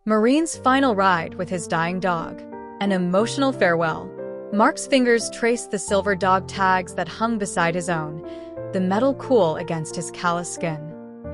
Marine's final ride with his dying dog. An emotional farewell. Mark's fingers traced the silver dog tags that hung beside his own, the metal cool against his callous skin.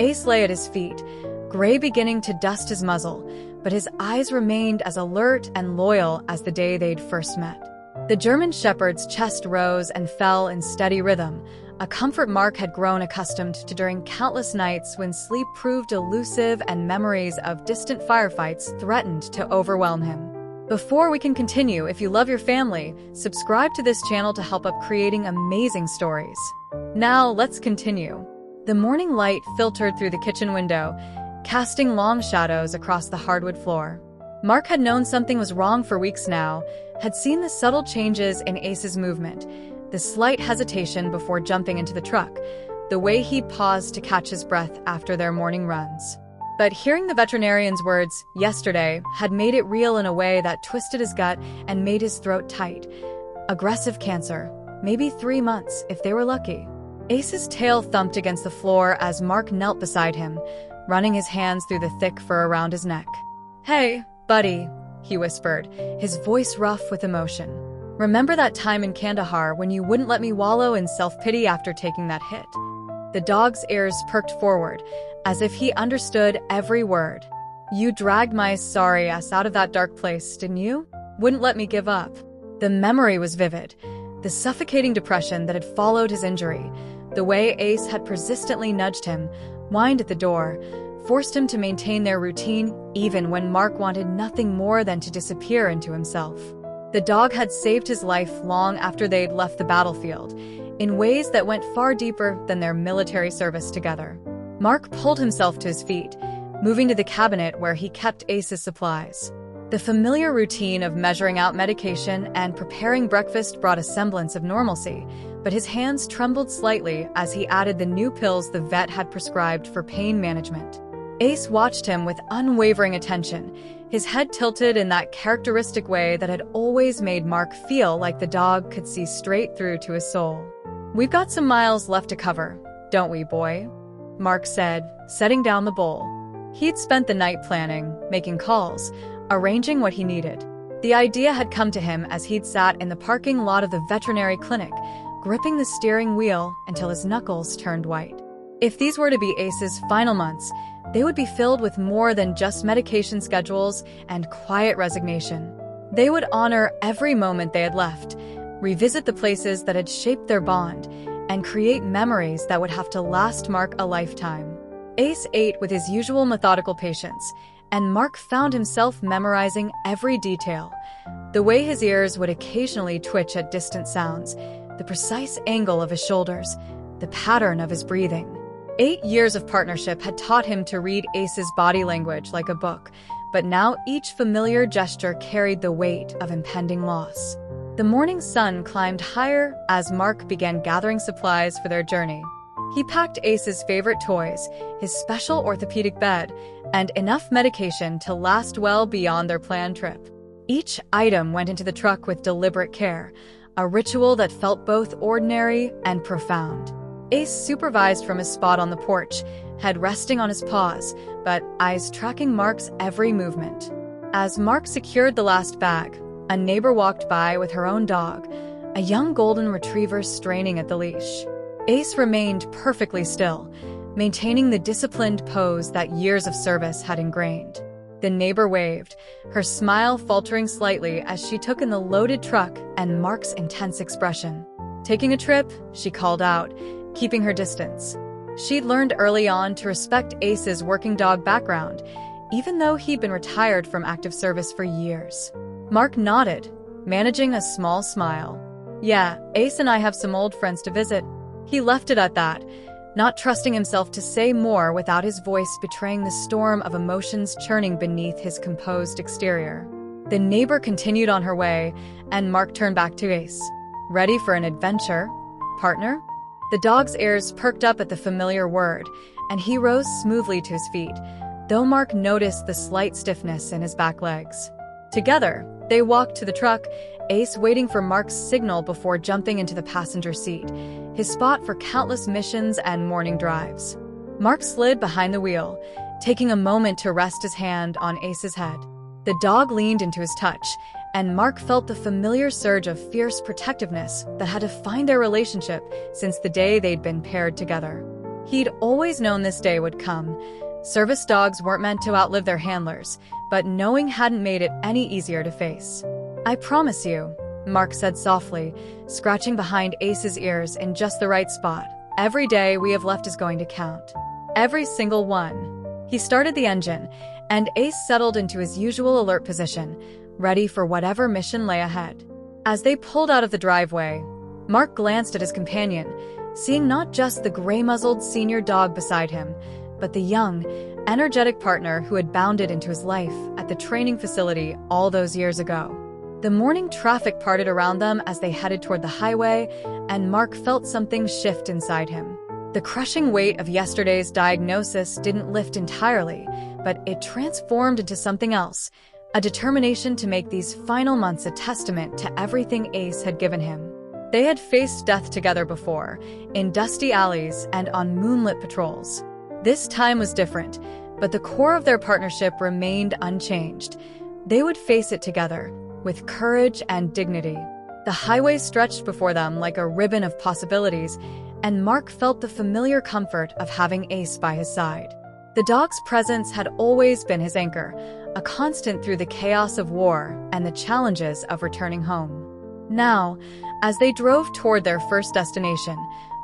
Ace lay at his feet, gray beginning to dust his muzzle, but his eyes remained as alert and loyal as the day they'd first met. The German shepherd's chest rose and fell in steady rhythm, a comfort Mark had grown accustomed to during countless nights when sleep proved elusive and memories of distant firefights threatened to overwhelm him. Before we can continue, if you love your family, subscribe to this channel to help up creating amazing stories. Now, let's continue. The morning light filtered through the kitchen window, casting long shadows across the hardwood floor. Mark had known something was wrong for weeks now, had seen the subtle changes in Ace's movement, the slight hesitation before jumping into the truck, the way he'd paused to catch his breath after their morning runs. But hearing the veterinarian's words, yesterday, had made it real in a way that twisted his gut and made his throat tight. Aggressive cancer. Maybe 3 months, if they were lucky. Ace's tail thumped against the floor as Mark knelt beside him, running his hands through the thick fur around his neck. "Hey, buddy," he whispered, his voice rough with emotion. "Remember that time in Kandahar when you wouldn't let me wallow in self-pity after taking that hit?" The dog's ears perked forward, as if he understood every word. "You dragged my sorry ass out of that dark place, didn't you? Wouldn't let me give up." The memory was vivid. The suffocating depression that had followed his injury, the way Ace had persistently nudged him, whined at the door, forced him to maintain their routine even when Mark wanted nothing more than to disappear into himself. The dog had saved his life long after they'd left the battlefield, in ways that went far deeper than their military service together. Mark pulled himself to his feet, moving to the cabinet where he kept Ace's supplies. The familiar routine of measuring out medication and preparing breakfast brought a semblance of normalcy, but his hands trembled slightly as he added the new pills the vet had prescribed for pain management. Ace watched him with unwavering attention, his head tilted in that characteristic way that had always made Mark feel like the dog could see straight through to his soul. "We've got some miles left to cover, don't we, boy?" Mark said, setting down the bowl. He'd spent the night planning, making calls, arranging what he needed. The idea had come to him as he'd sat in the parking lot of the veterinary clinic, gripping the steering wheel until his knuckles turned white. If these were to be Ace's final months, they would be filled with more than just medication schedules and quiet resignation. They would honor every moment they had left, revisit the places that had shaped their bond, and create memories that would have to last Mark a lifetime. Ace ate with his usual methodical patience, and Mark found himself memorizing every detail. The way his ears would occasionally twitch at distant sounds, the precise angle of his shoulders, the pattern of his breathing. 8 years of partnership had taught him to read Ace's body language like a book, but now each familiar gesture carried the weight of impending loss. The morning sun climbed higher as Mark began gathering supplies for their journey. He packed Ace's favorite toys, his special orthopedic bed, and enough medication to last well beyond their planned trip. Each item went into the truck with deliberate care, a ritual that felt both ordinary and profound. Ace supervised from his spot on the porch, head resting on his paws, but eyes tracking Mark's every movement. As Mark secured the last bag, a neighbor walked by with her own dog, a young golden retriever straining at the leash. Ace remained perfectly still, maintaining the disciplined pose that years of service had ingrained. The neighbor waved, her smile faltering slightly as she took in the loaded truck and Mark's intense expression. "Taking a trip?" she called out, keeping her distance. She'd learned early on to respect Ace's working dog background, even though he'd been retired from active service for years. Mark nodded, managing a small smile. "Yeah, Ace and I have some old friends to visit." He left it at that, not trusting himself to say more without his voice betraying the storm of emotions churning beneath his composed exterior. The neighbor continued on her way, and Mark turned back to Ace. "Ready for an adventure, partner?" The dog's ears perked up at the familiar word, and he rose smoothly to his feet, though Mark noticed the slight stiffness in his back legs. Together, they walked to the truck, Ace waiting for Mark's signal before jumping into the passenger seat, his spot for countless missions and morning drives. Mark slid behind the wheel, taking a moment to rest his hand on Ace's head. The dog leaned into his touch, and Mark felt the familiar surge of fierce protectiveness that had defined their relationship since the day they'd been paired together. He'd always known this day would come. Service dogs weren't meant to outlive their handlers, but knowing hadn't made it any easier to face. "I promise you," Mark said softly, scratching behind Ace's ears in just the right spot. "Every day we have left is going to count. Every single one." He started the engine, and Ace settled into his usual alert position, ready for whatever mission lay ahead. As they pulled out of the driveway, Mark glanced at his companion, seeing not just the gray-muzzled senior dog beside him, but the young, energetic partner who had bounded into his life at the training facility all those years ago. The morning traffic parted around them as they headed toward the highway, and Mark felt something shift inside him. The crushing weight of yesterday's diagnosis didn't lift entirely, but it transformed into something else, a determination to make these final months a testament to everything Ace had given him. They had faced death together before, in dusty alleys and on moonlit patrols. This time was different, but the core of their partnership remained unchanged. They would face it together, with courage and dignity. The highway stretched before them like a ribbon of possibilities, and Mark felt the familiar comfort of having Ace by his side. The dog's presence had always been his anchor, a constant through the chaos of war and the challenges of returning home. Now, as they drove toward their first destination,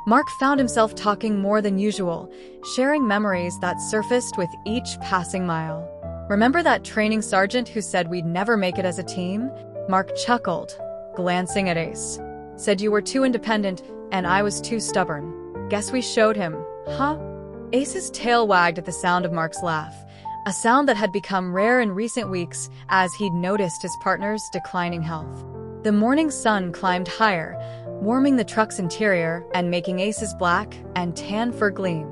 Mark found himself talking more than usual, sharing memories that surfaced with each passing mile. "Remember that training sergeant who said we'd never make it as a team?" Mark chuckled, glancing at Ace. "Said you were too independent and I was too stubborn. Guess we showed him, huh?" Ace's tail wagged at the sound of Mark's laugh, a sound that had become rare in recent weeks as he'd noticed his partner's declining health. The morning sun climbed higher, warming the truck's interior and making Ace's black and tan fur gleam.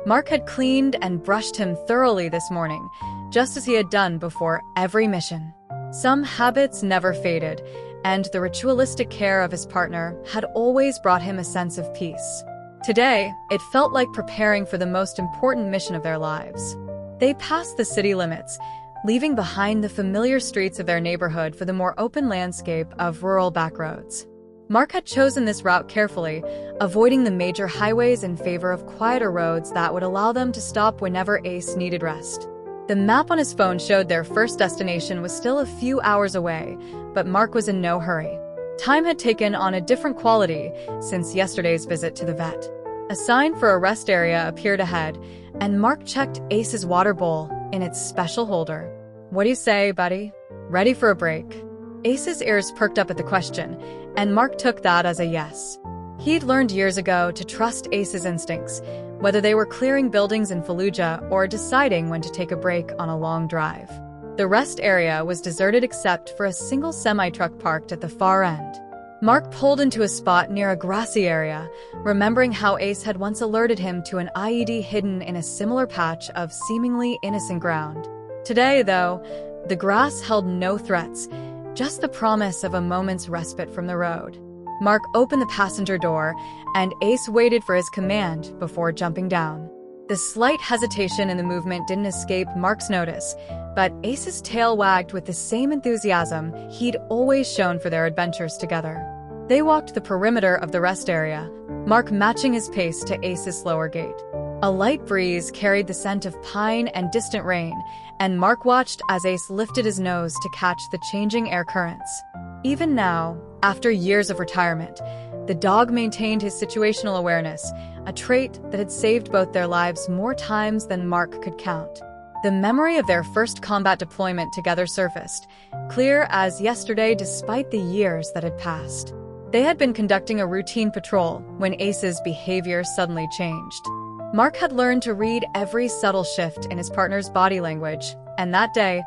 Mark had cleaned and brushed him thoroughly this morning, just as he had done before every mission. Some habits never faded, and the ritualistic care of his partner had always brought him a sense of peace. Today, it felt like preparing for the most important mission of their lives. They passed the city limits, leaving behind the familiar streets of their neighborhood for the more open landscape of rural backroads. Mark had chosen this route carefully, avoiding the major highways in favor of quieter roads that would allow them to stop whenever Ace needed rest. The map on his phone showed their first destination was still a few hours away, but Mark was in no hurry. Time had taken on a different quality since yesterday's visit to the vet. A sign for a rest area appeared ahead, and Mark checked Ace's water bowl in its special holder. "What do you say, buddy? Ready for a break?" Ace's ears perked up at the question, and Mark took that as a yes. He'd learned years ago to trust Ace's instincts, whether they were clearing buildings in Fallujah or deciding when to take a break on a long drive. The rest area was deserted except for a single semi-truck parked at the far end. Mark pulled into a spot near a grassy area, remembering how Ace had once alerted him to an IED hidden in a similar patch of seemingly innocent ground. Today, though, the grass held no threats, just the promise of a moment's respite from the road. Mark opened the passenger door, and Ace waited for his command before jumping down. The slight hesitation in the movement didn't escape Mark's notice, but Ace's tail wagged with the same enthusiasm he'd always shown for their adventures together. They walked the perimeter of the rest area, Mark matching his pace to Ace's slower gait. A light breeze carried the scent of pine and distant rain, and Mark watched as Ace lifted his nose to catch the changing air currents. Even now, after years of retirement, the dog maintained his situational awareness, a trait that had saved both their lives more times than Mark could count. The memory of their first combat deployment together surfaced, clear as yesterday despite the years that had passed. They had been conducting a routine patrol when Ace's behavior suddenly changed. Mark had learned to read every subtle shift in his partner's body language, and that day,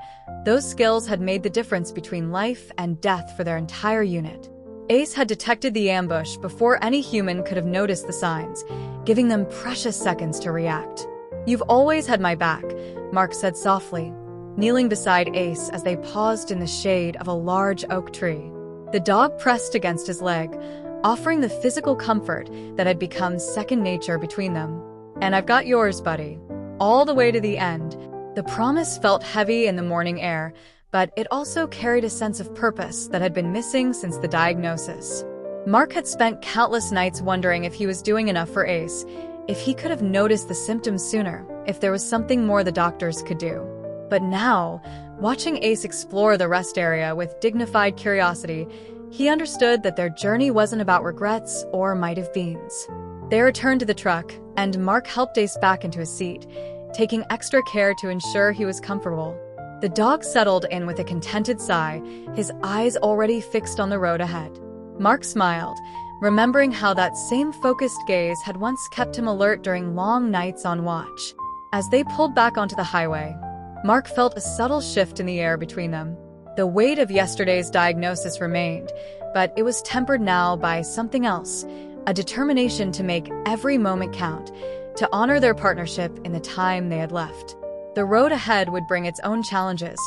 those skills had made the difference between life and death for their entire unit. Ace had detected the ambush before any human could have noticed the signs, giving them precious seconds to react. "You've always had my back," Mark said softly, kneeling beside Ace as they paused in the shade of a large oak tree. The dog pressed against his leg, offering the physical comfort that had become second nature between them. "And I've got yours, buddy. All the way to the end," The promise felt heavy in the morning air, but it also carried a sense of purpose that had been missing since the diagnosis. Mark had spent countless nights wondering if he was doing enough for Ace, if he could have noticed the symptoms sooner, if there was something more the doctors could do. But now, watching Ace explore the rest area with dignified curiosity, he understood that their journey wasn't about regrets or might-have-beens. They returned to the truck, and Mark helped Ace back into his seat, taking extra care to ensure he was comfortable. The dog settled in with a contented sigh, his eyes already fixed on the road ahead. Mark smiled, remembering how that same focused gaze had once kept him alert during long nights on watch. As they pulled back onto the highway, Mark felt a subtle shift in the air between them. The weight of yesterday's diagnosis remained, but it was tempered now by something else, a determination to make every moment count, to honor their partnership in the time they had left. The road ahead would bring its own challenges,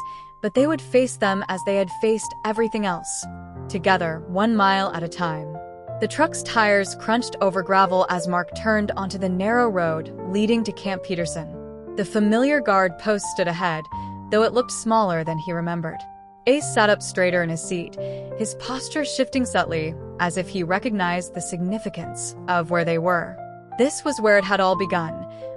but they would face them as they had faced everything else, together, 1 mile at a time. The truck's tires crunched over gravel as Mark turned onto the narrow road leading to Camp Peterson. The familiar guard post stood ahead, though it looked smaller than he remembered. Ace sat up straighter in his seat, his posture shifting subtly, as if he recognized the significance of where they were. This was where it had all begun,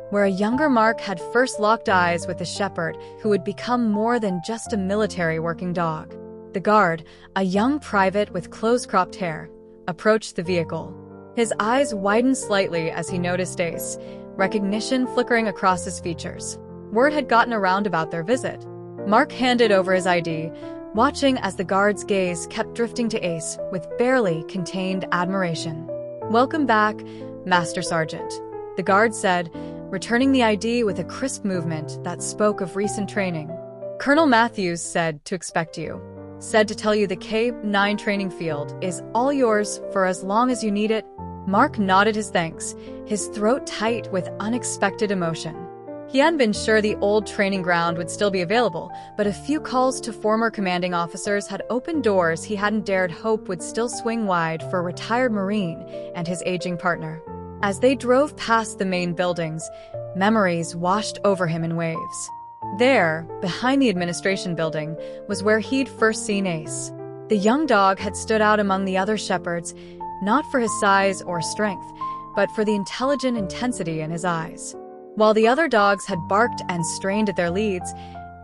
where a younger Mark had first locked eyes with the shepherd who would become more than just a military working dog. The guard, a young private with close-cropped hair, approached the vehicle. His eyes widened slightly as he noticed Ace, recognition flickering across his features. Word had gotten around about their visit. Mark handed over his ID, watching as the guard's gaze kept drifting to Ace with barely contained admiration. "Welcome back, Master Sergeant," the guard said, returning the ID with a crisp movement that spoke of recent training. "Colonel Matthews said to expect you. Said to tell you the K-9 training field is all yours for as long as you need it." Mark nodded his thanks, his throat tight with unexpected emotion. He hadn't been sure the old training ground would still be available, but a few calls to former commanding officers had opened doors he hadn't dared hope would still swing wide for a retired Marine and his aging partner. As they drove past the main buildings, memories washed over him in waves. There, behind the administration building, was where he'd first seen Ace. The young dog had stood out among the other shepherds, not for his size or strength, but for the intelligent intensity in his eyes. While the other dogs had barked and strained at their leads,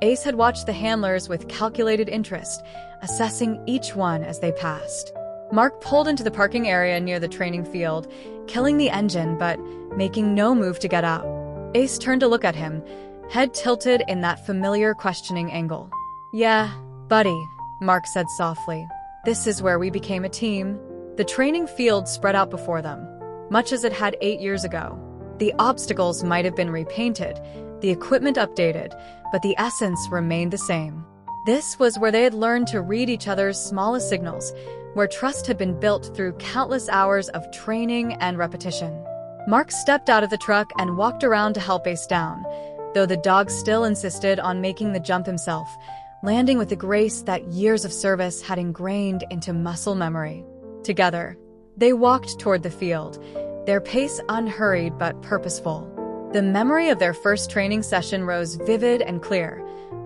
Ace had watched the handlers with calculated interest, assessing each one as they passed. Mark pulled into the parking area near the training field, killing the engine but making no move to get out. Ace turned to look at him, head tilted in that familiar questioning angle. "Yeah, buddy," Mark said softly. "This is where we became a team." The training field spread out before them, much as it had 8 years ago. The obstacles might have been repainted, the equipment updated, but the essence remained the same. This was where they had learned to read each other's smallest signals, where trust had been built through countless hours of training and repetition. Mark stepped out of the truck and walked around to help Ace down, though the dog still insisted on making the jump himself, landing with the grace that years of service had ingrained into muscle memory. Together, they walked toward the field, their pace unhurried but purposeful. The memory of their first training session rose vivid and clear.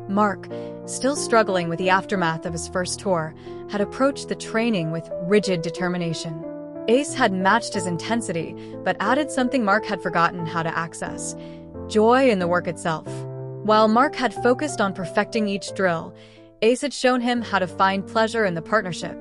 Mark, still struggling with the aftermath of his first tour, had approached the training with rigid determination. Ace had matched his intensity, but added something Mark had forgotten how to access: joy in the work itself. While Mark had focused on perfecting each drill, Ace had shown him how to find pleasure in the partnership,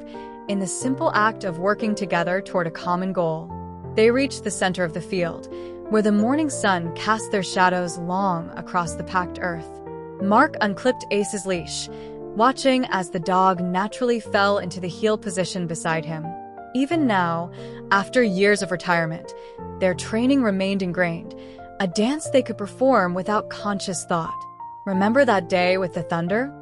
in the simple act of working together toward a common goal. They reached the center of the field, where the morning sun cast their shadows long across the packed earth. Mark unclipped Ace's leash, watching as the dog naturally fell into the heel position beside him. Even now, after years of retirement, their training remained ingrained, a dance they could perform without conscious thought. "Remember that day with the thunder?"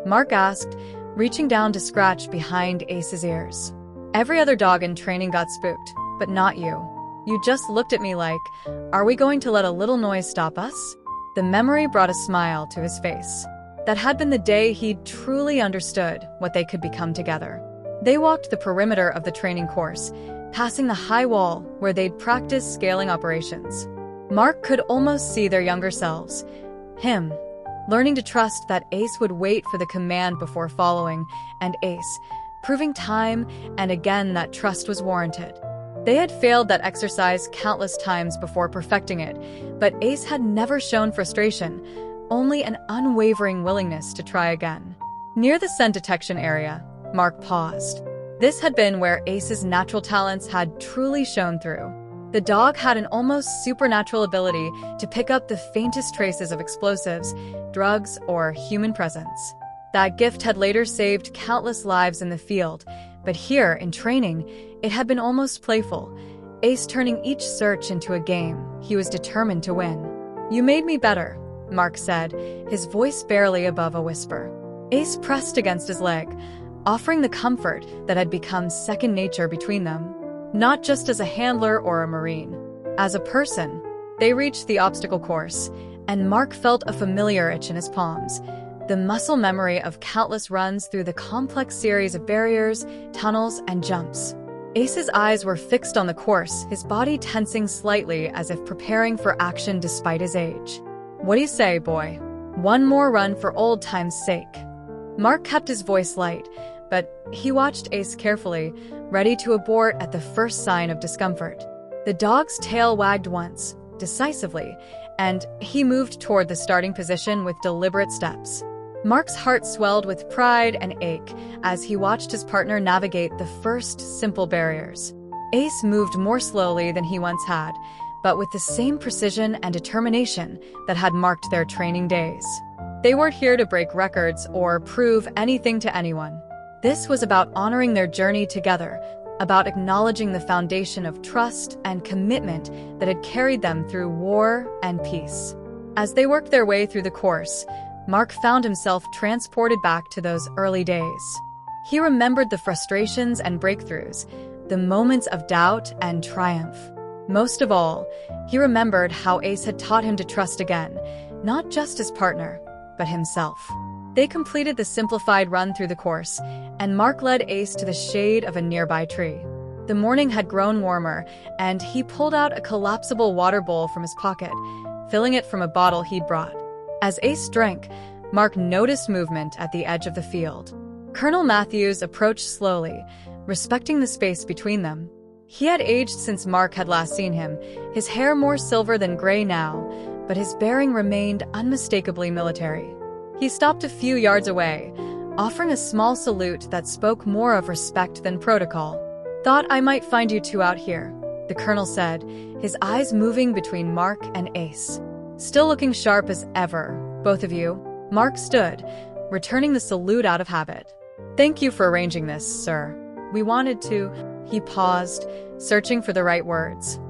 Mark asked, reaching down to scratch behind Ace's ears. "Every other dog in training got spooked, but not you. You just looked at me like, are we going to let a little noise stop us?" The memory brought a smile to his face. That had been the day he'd truly understood what they could become together. They walked the perimeter of the training course, passing the high wall where they'd practiced scaling operations. Mark could almost see their younger selves. Him, learning to trust that Ace would wait for the command before following, and Ace, proving time and again that trust was warranted. They had failed that exercise countless times before perfecting it, but Ace had never shown frustration, only an unwavering willingness to try again. Near the scent detection area, Mark paused. This had been where Ace's natural talents had truly shone through. The dog had an almost supernatural ability to pick up the faintest traces of explosives, drugs, or human presence. That gift had later saved countless lives in the field, but here, in training, it had been almost playful, Ace turning each search into a game he was determined to win. "You made me better," Mark said, his voice barely above a whisper. Ace pressed against his leg, offering the comfort that had become second nature between them. Not just as a handler or a Marine. As a person, they reached the obstacle course, and Mark felt a familiar itch in his palms, the muscle memory of countless runs through the complex series of barriers, tunnels, and jumps. Ace's eyes were fixed on the course, his body tensing slightly as if preparing for action despite his age. "What do you say, boy? One more run for old time's sake." Mark kept his voice light, but he watched Ace carefully, ready to abort at the first sign of discomfort. The dog's tail wagged once, decisively, and he moved toward the starting position with deliberate steps. Mark's heart swelled with pride and ache as he watched his partner navigate the first simple barriers. Ace moved more slowly than he once had, but with the same precision and determination that had marked their training days. They weren't here to break records or prove anything to anyone. This was about honoring their journey together, about acknowledging the foundation of trust and commitment that had carried them through war and peace. As they worked their way through the course, Mark found himself transported back to those early days. He remembered the frustrations and breakthroughs, the moments of doubt and triumph. Most of all, he remembered how Ace had taught him to trust again, not just his partner, but himself. They completed the simplified run through the course, and Mark led Ace to the shade of a nearby tree. The morning had grown warmer, and he pulled out a collapsible water bowl from his pocket, filling it from a bottle he'd brought. As Ace drank, Mark noticed movement at the edge of the field. Colonel Matthews approached slowly, respecting the space between them. He had aged since Mark had last seen him, his hair more silver than gray now, but his bearing remained unmistakably military. He stopped a few yards away, offering a small salute that spoke more of respect than protocol. "Thought I might find you two out here," the colonel said, his eyes moving between Mark and Ace. "Still looking sharp as ever, both of you." Mark stood, returning the salute out of habit. "Thank you for arranging this, sir. We wanted to—" He paused, searching for the right words.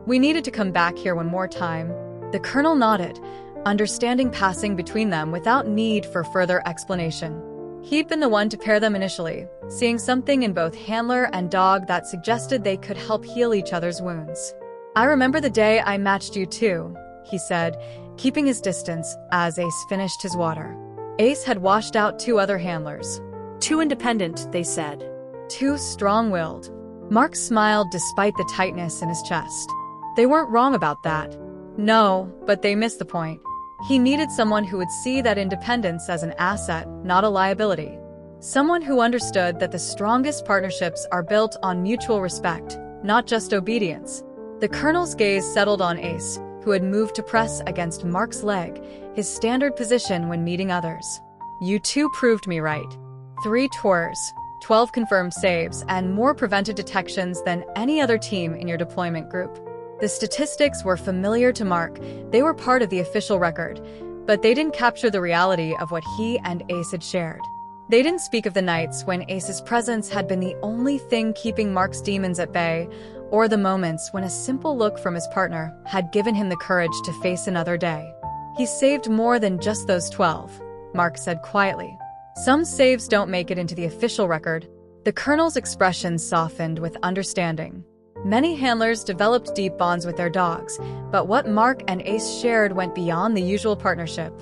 "We needed to come back here one more time." The colonel nodded, understanding passing between them without need for further explanation. He'd been the one to pair them initially, seeing something in both handler and dog that suggested they could help heal each other's wounds. "I remember the day I matched you two," he said, keeping his distance as Ace finished his water. Ace had washed out two other handlers. "Too independent," they said. "Too strong-willed." Mark smiled despite the tightness in his chest. They weren't wrong about that. No, but they missed the point. He needed someone who would see that independence as an asset, not a liability. Someone who understood that the strongest partnerships are built on mutual respect, not just obedience. The colonel's gaze settled on Ace, who had moved to press against Mark's leg, his standard position when meeting others. "You two proved me right. 3 tours, 12 confirmed saves, and more prevented detections than any other team in your deployment group." The statistics were familiar to Mark. They were part of the official record, but they didn't capture the reality of what he and Ace had shared. They didn't speak of the nights when Ace's presence had been the only thing keeping Mark's demons at bay, or the moments when a simple look from his partner had given him the courage to face another day. "He saved more than just those 12, Mark said quietly. "Some saves don't make it into the official record." The colonel's expression softened with understanding. Many handlers developed deep bonds with their dogs, but what Mark and Ace shared went beyond the usual partnership.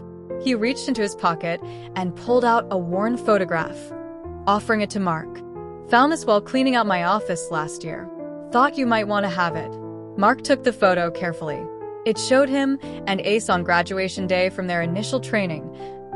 He reached into his pocket and pulled out a worn photograph, offering it to Mark. "Found this while cleaning out my office last year. Thought you might want to have it." Mark took the photo carefully. It showed him and Ace on graduation day from their initial training,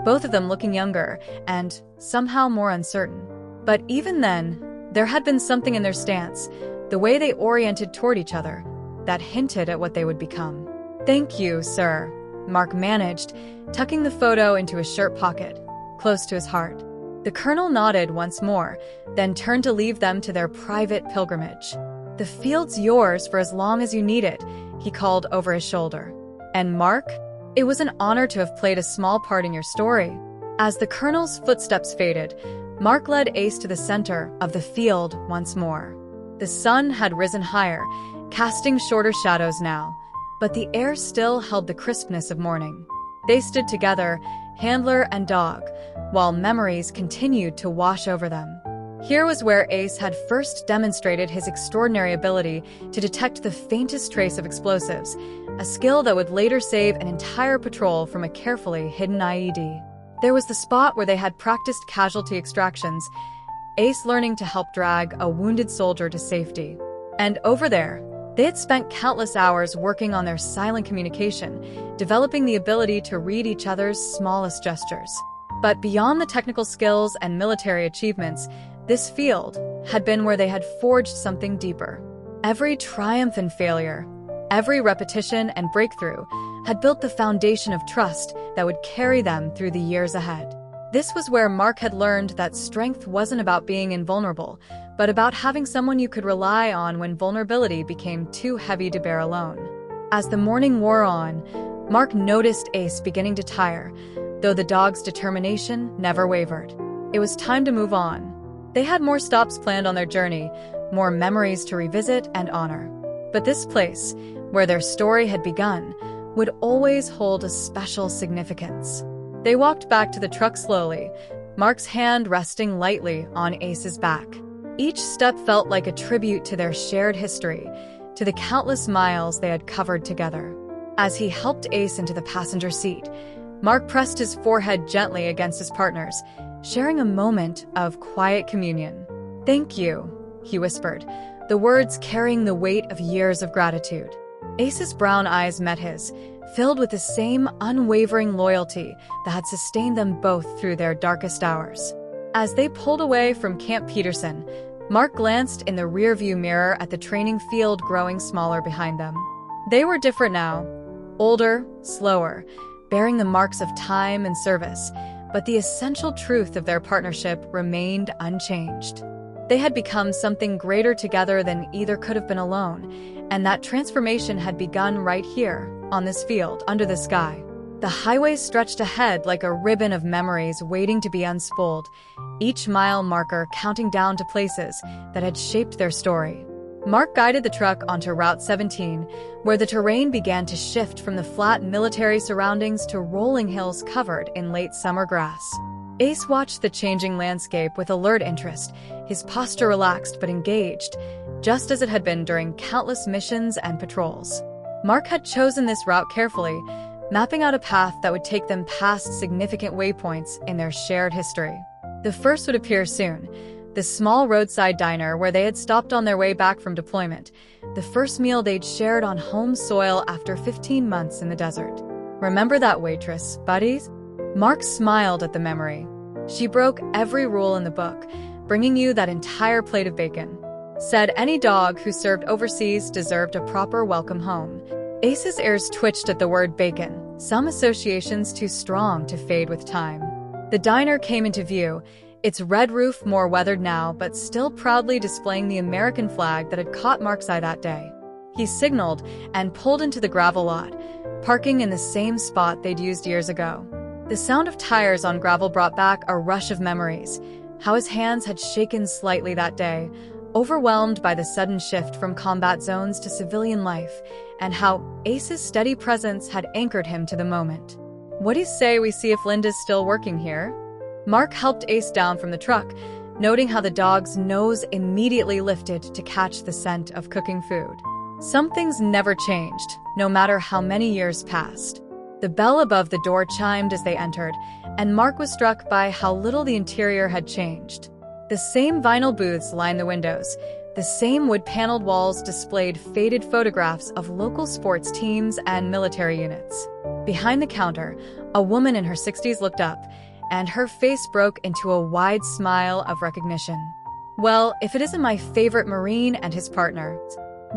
both of them looking younger and somehow more uncertain. But even then, there had been something in their stance, the way they oriented toward each other, that hinted at what they would become. "Thank you, sir," Mark managed, tucking the photo into his shirt pocket, close to his heart. The colonel nodded once more, then turned to leave them to their private pilgrimage. "The field's yours for as long as you need it," he called over his shoulder. "And Mark, it was an honor to have played a small part in your story." As the colonel's footsteps faded, Mark led Ace to the center of the field once more. The sun had risen higher, casting shorter shadows now, but the air still held the crispness of morning. They stood together, handler and dog, while memories continued to wash over them. Here was where Ace had first demonstrated his extraordinary ability to detect the faintest trace of explosives, a skill that would later save an entire patrol from a carefully hidden IED. There was the spot where they had practiced casualty extractions, Ace learning to help drag a wounded soldier to safety. And over there, they had spent countless hours working on their silent communication, developing the ability to read each other's smallest gestures. But beyond the technical skills and military achievements, this field had been where they had forged something deeper. Every triumph and failure, every repetition and breakthrough had built the foundation of trust that would carry them through the years ahead. This was where Mark had learned that strength wasn't about being invulnerable, but about having someone you could rely on when vulnerability became too heavy to bear alone. As the morning wore on, Mark noticed Ace beginning to tire, though the dog's determination never wavered. It was time to move on. They had more stops planned on their journey, more memories to revisit and honor. But this place, where their story had begun, would always hold a special significance. They walked back to the truck slowly, Mark's hand resting lightly on Ace's back. Each step felt like a tribute to their shared history, to the countless miles they had covered together. As he helped Ace into the passenger seat, Mark pressed his forehead gently against his partner's, sharing a moment of quiet communion. "Thank you," he whispered, the words carrying the weight of years of gratitude. Ace's brown eyes met his, filled with the same unwavering loyalty that had sustained them both through their darkest hours. As they pulled away from Camp Peterson, Mark glanced in the rearview mirror at the training field growing smaller behind them. They were different now, older, slower, bearing the marks of time and service, but the essential truth of their partnership remained unchanged. They had become something greater together than either could have been alone, and that transformation had begun right here, on this field, under the sky. The highway stretched ahead like a ribbon of memories waiting to be unspooled, each mile marker counting down to places that had shaped their story. Mark guided the truck onto Route 17, where the terrain began to shift from the flat military surroundings to rolling hills covered in late summer grass. Ace watched the changing landscape with alert interest, his posture relaxed but engaged, just as it had been during countless missions and patrols. Mark had chosen this route carefully, mapping out a path that would take them past significant waypoints in their shared history. The first would appear soon, the small roadside diner where they had stopped on their way back from deployment, the first meal they'd shared on home soil after 15 months in the desert. "Remember that waitress, buddies?" Mark smiled at the memory. "She broke every rule in the book, bringing you that entire plate of bacon. Said any dog who served overseas deserved a proper welcome home." Ace's ears twitched at the word bacon, some associations too strong to fade with time. The diner came into view, its red roof more weathered now, but still proudly displaying the American flag that had caught Mark's eye that day. He signaled and pulled into the gravel lot, parking in the same spot they'd used years ago. The sound of tires on gravel brought back a rush of memories, how his hands had shaken slightly that day, overwhelmed by the sudden shift from combat zones to civilian life, and how Ace's steady presence had anchored him to the moment. "What do you say we see if Linda's still working here?" Mark helped Ace down from the truck, noting how the dog's nose immediately lifted to catch the scent of cooking food. Some things never changed, no matter how many years passed. The bell above the door chimed as they entered, and Mark was struck by how little the interior had changed. The same vinyl booths lined the windows, The same wood-paneled walls displayed faded photographs of local sports teams and military units. Behind the counter, a woman in her 60s looked up, and her face broke into a wide smile of recognition. "Well, if it isn't my favorite Marine and his partner."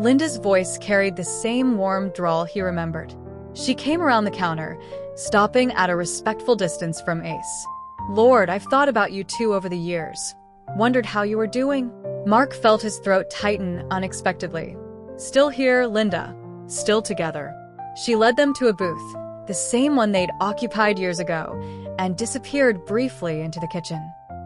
Linda's voice carried the same warm drawl he remembered. She came around the counter, stopping at a respectful distance from Ace. "Lord, I've thought about you two over the years. Wondered how you were doing." Mark felt his throat tighten unexpectedly. "Still here, Linda. Still together." She led them to a booth, the same one they'd occupied years ago, and disappeared briefly into the kitchen.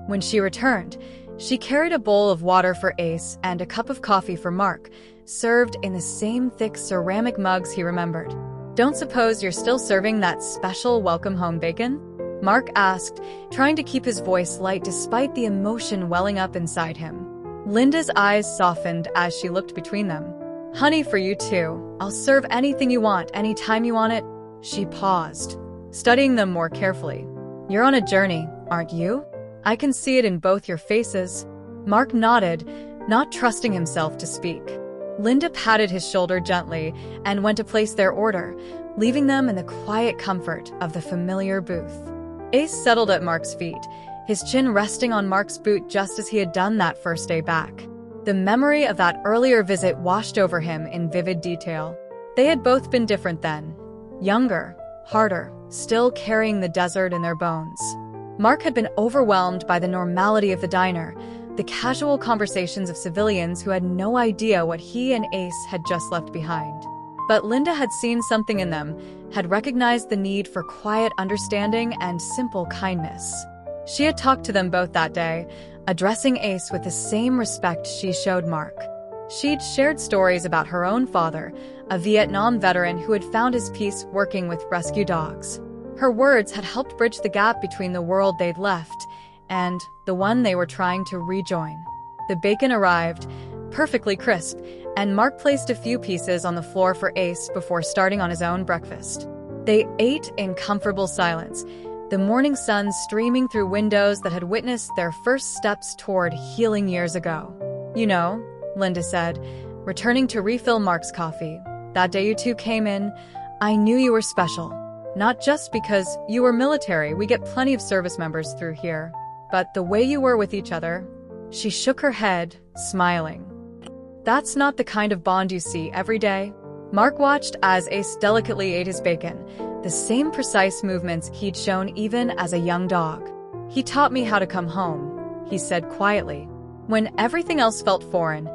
When she returned, she carried a bowl of water for Ace and a cup of coffee for Mark, served in the same thick ceramic mugs he remembered. "Don't suppose you're still serving that special welcome home bacon?" Mark asked, trying to keep his voice light despite the emotion welling up inside him. Linda's eyes softened as she looked between them. "Honey, for you too. I'll serve anything you want, anytime you want it." She paused, studying them more carefully. "You're on a journey, aren't you? I can see it in both your faces." Mark nodded, not trusting himself to speak. Linda patted his shoulder gently and went to place their order, leaving them in the quiet comfort of the familiar booth. Ace settled at Mark's feet, his chin resting on Mark's boot just as he had done that first day back. The memory of that earlier visit washed over him in vivid detail. They had both been different then. Younger, harder, still carrying the desert in their bones. Mark had been overwhelmed by the normality of the diner, the casual conversations of civilians who had no idea what he and Ace had just left behind. But Linda had seen something in them, had recognized the need for quiet understanding and simple kindness. She had talked to them both that day, addressing Ace with the same respect she showed Mark. She'd shared stories about her own father, a Vietnam veteran who had found his peace working with rescue dogs. Her words had helped bridge the gap between the world they'd left and the one they were trying to rejoin. The bacon arrived, perfectly crisp, and Mark placed a few pieces on the floor for Ace before starting on his own breakfast. They ate in comfortable silence, the morning sun streaming through windows that had witnessed their first steps toward healing years ago. "You know," Linda said, returning to refill Mark's coffee, "that day you two came in, I knew you were special. Not just because you were military, we get plenty of service members through here, but the way you were with each other." She shook her head, smiling. "That's not the kind of bond you see every day." Mark watched as Ace delicately ate his bacon, the same precise movements he'd shown even as a young dog. "He taught me how to come home," he said quietly. "When everything else felt foreign,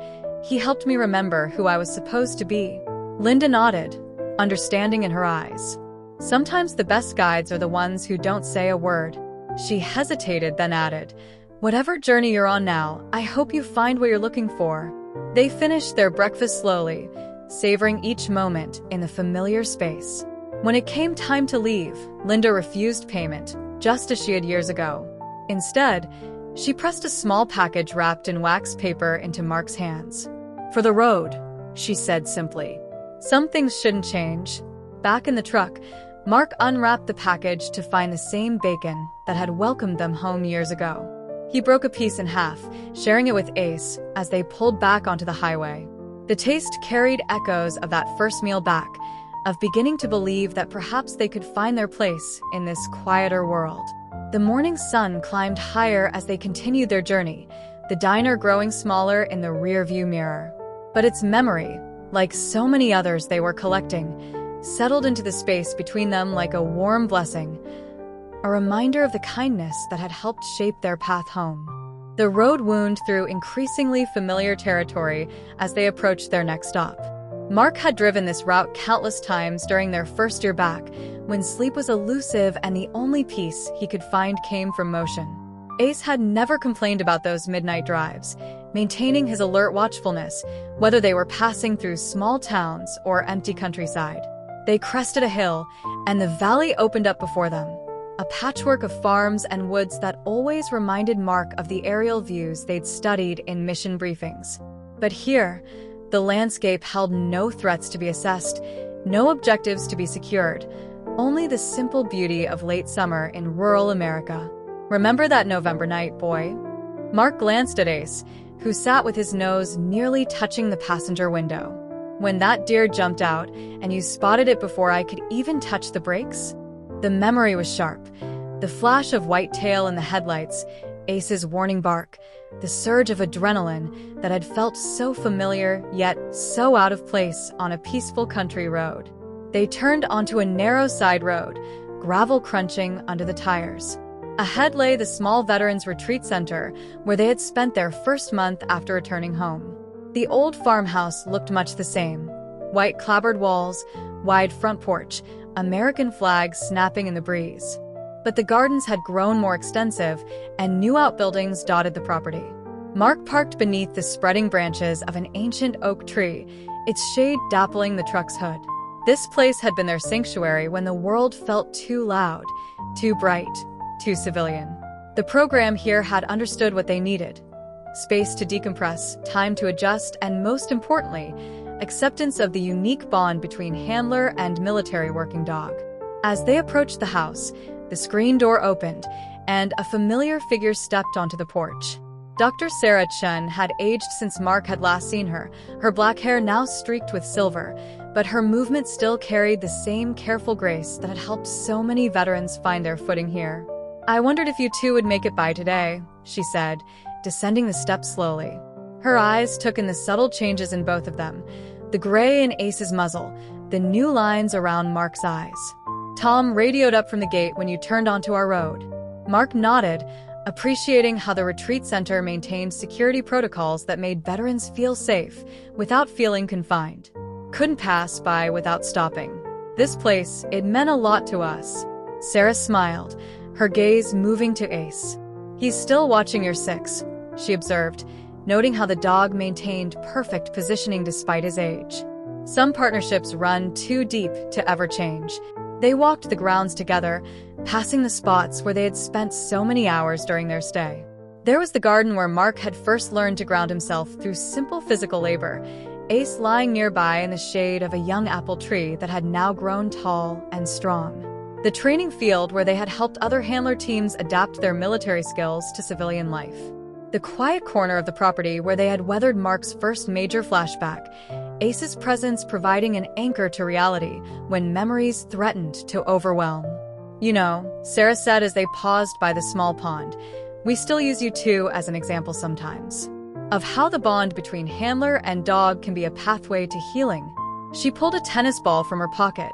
he helped me remember who I was supposed to be." Linda nodded, understanding in her eyes. "Sometimes the best guides are the ones who don't say a word." She hesitated, then added, "Whatever journey you're on now, I hope you find what you're looking for." They finished their breakfast slowly, savoring each moment in the familiar space. When it came time to leave, Linda refused payment, just as she had years ago. Instead, she pressed a small package wrapped in wax paper into Mark's hands. "For the road," she said simply. "Some things shouldn't change." Back in the truck, Mark unwrapped the package to find the same bacon that had welcomed them home years ago. He broke a piece in half, sharing it with Ace as they pulled back onto the highway. The taste carried echoes of that first meal back, of beginning to believe that perhaps they could find their place in this quieter world. The morning sun climbed higher as they continued their journey, the diner growing smaller in the rearview mirror. But its memory, like so many others they were collecting, settled into the space between them like a warm blessing, a reminder of the kindness that had helped shape their path home. The road wound through increasingly familiar territory as they approached their next stop. Mark had driven this route countless times during their first year back, when sleep was elusive and the only peace he could find came from motion. Ace had never complained about those midnight drives, maintaining his alert watchfulness, whether they were passing through small towns or empty countryside. They crested a hill, and the valley opened up before them, a patchwork of farms and woods that always reminded Mark of the aerial views they'd studied in mission briefings. But here, the landscape held no threats to be assessed, no objectives to be secured, only the simple beauty of late summer in rural America. "Remember that November night, boy?" Mark glanced at Ace, who sat with his nose nearly touching the passenger window. When that deer jumped out and you spotted it before I could even touch the brakes? The memory was sharp. The flash of white tail in the headlights, Ace's warning bark, the surge of adrenaline that had felt so familiar yet so out of place on a peaceful country road. They turned onto a narrow side road, gravel crunching under the tires. Ahead lay the small Veterans Retreat Center, where they had spent their first month after returning home. The old farmhouse looked much the same. White clapboard walls, wide front porch, American flags snapping in the breeze. But the gardens had grown more extensive, and new outbuildings dotted the property. Mark parked beneath the spreading branches of an ancient oak tree, its shade dappling the truck's hood. This place had been their sanctuary when the world felt too loud, too bright, too civilian. The program here had understood what they needed: space to decompress, time to adjust, and most importantly, acceptance of the unique bond between handler and military working dog. As they approached the house, the screen door opened, and a familiar figure stepped onto the porch. Dr. Sarah Chun had aged since Mark had last seen her, her black hair now streaked with silver, but her movement still carried the same careful grace that had helped so many veterans find their footing here. "I wondered if you two would make it by today," she said, descending the steps slowly. Her eyes took in the subtle changes in both of them, the gray in Ace's muzzle, the new lines around Mark's eyes. "Tom radioed up from the gate when you turned onto our road." Mark nodded, appreciating how the retreat center maintained security protocols that made veterans feel safe without feeling confined. "Couldn't pass by without stopping. This place, it meant a lot to us." Sarah smiled, her gaze moving to Ace. "He's still watching your six," she observed, noting how the dog maintained perfect positioning despite his age. Some partnerships run too deep to ever change. They walked the grounds together, passing the spots where they had spent so many hours during their stay. There was the garden where Mark had first learned to ground himself through simple physical labor, Ace lying nearby in the shade of a young apple tree that had now grown tall and strong. The training field where they had helped other handler teams adapt their military skills to civilian life. The quiet corner of the property where they had weathered Mark's first major flashback, Ace's presence providing an anchor to reality when memories threatened to overwhelm. "You know," Sarah said as they paused by the small pond, "we still use you two as an example sometimes of how the bond between handler and dog can be a pathway to healing." She pulled a tennis ball from her pocket,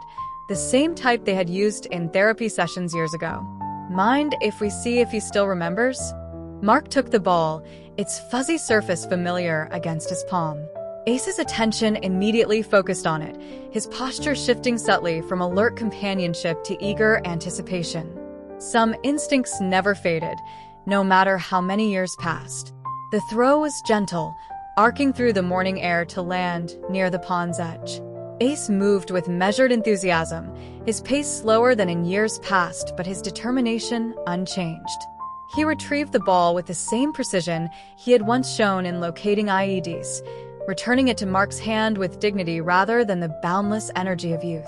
the same type they had used in therapy sessions years ago. "Mind if we see if he still remembers?" Mark took the ball, its fuzzy surface familiar against his palm. Ace's attention immediately focused on it, his posture shifting subtly from alert companionship to eager anticipation. Some instincts never faded, no matter how many years passed. The throw was gentle, arcing through the morning air to land near the pond's edge. Ace moved with measured enthusiasm, his pace slower than in years past, but his determination unchanged. He retrieved the ball with the same precision he had once shown in locating IEDs, returning it to Mark's hand with dignity rather than the boundless energy of youth.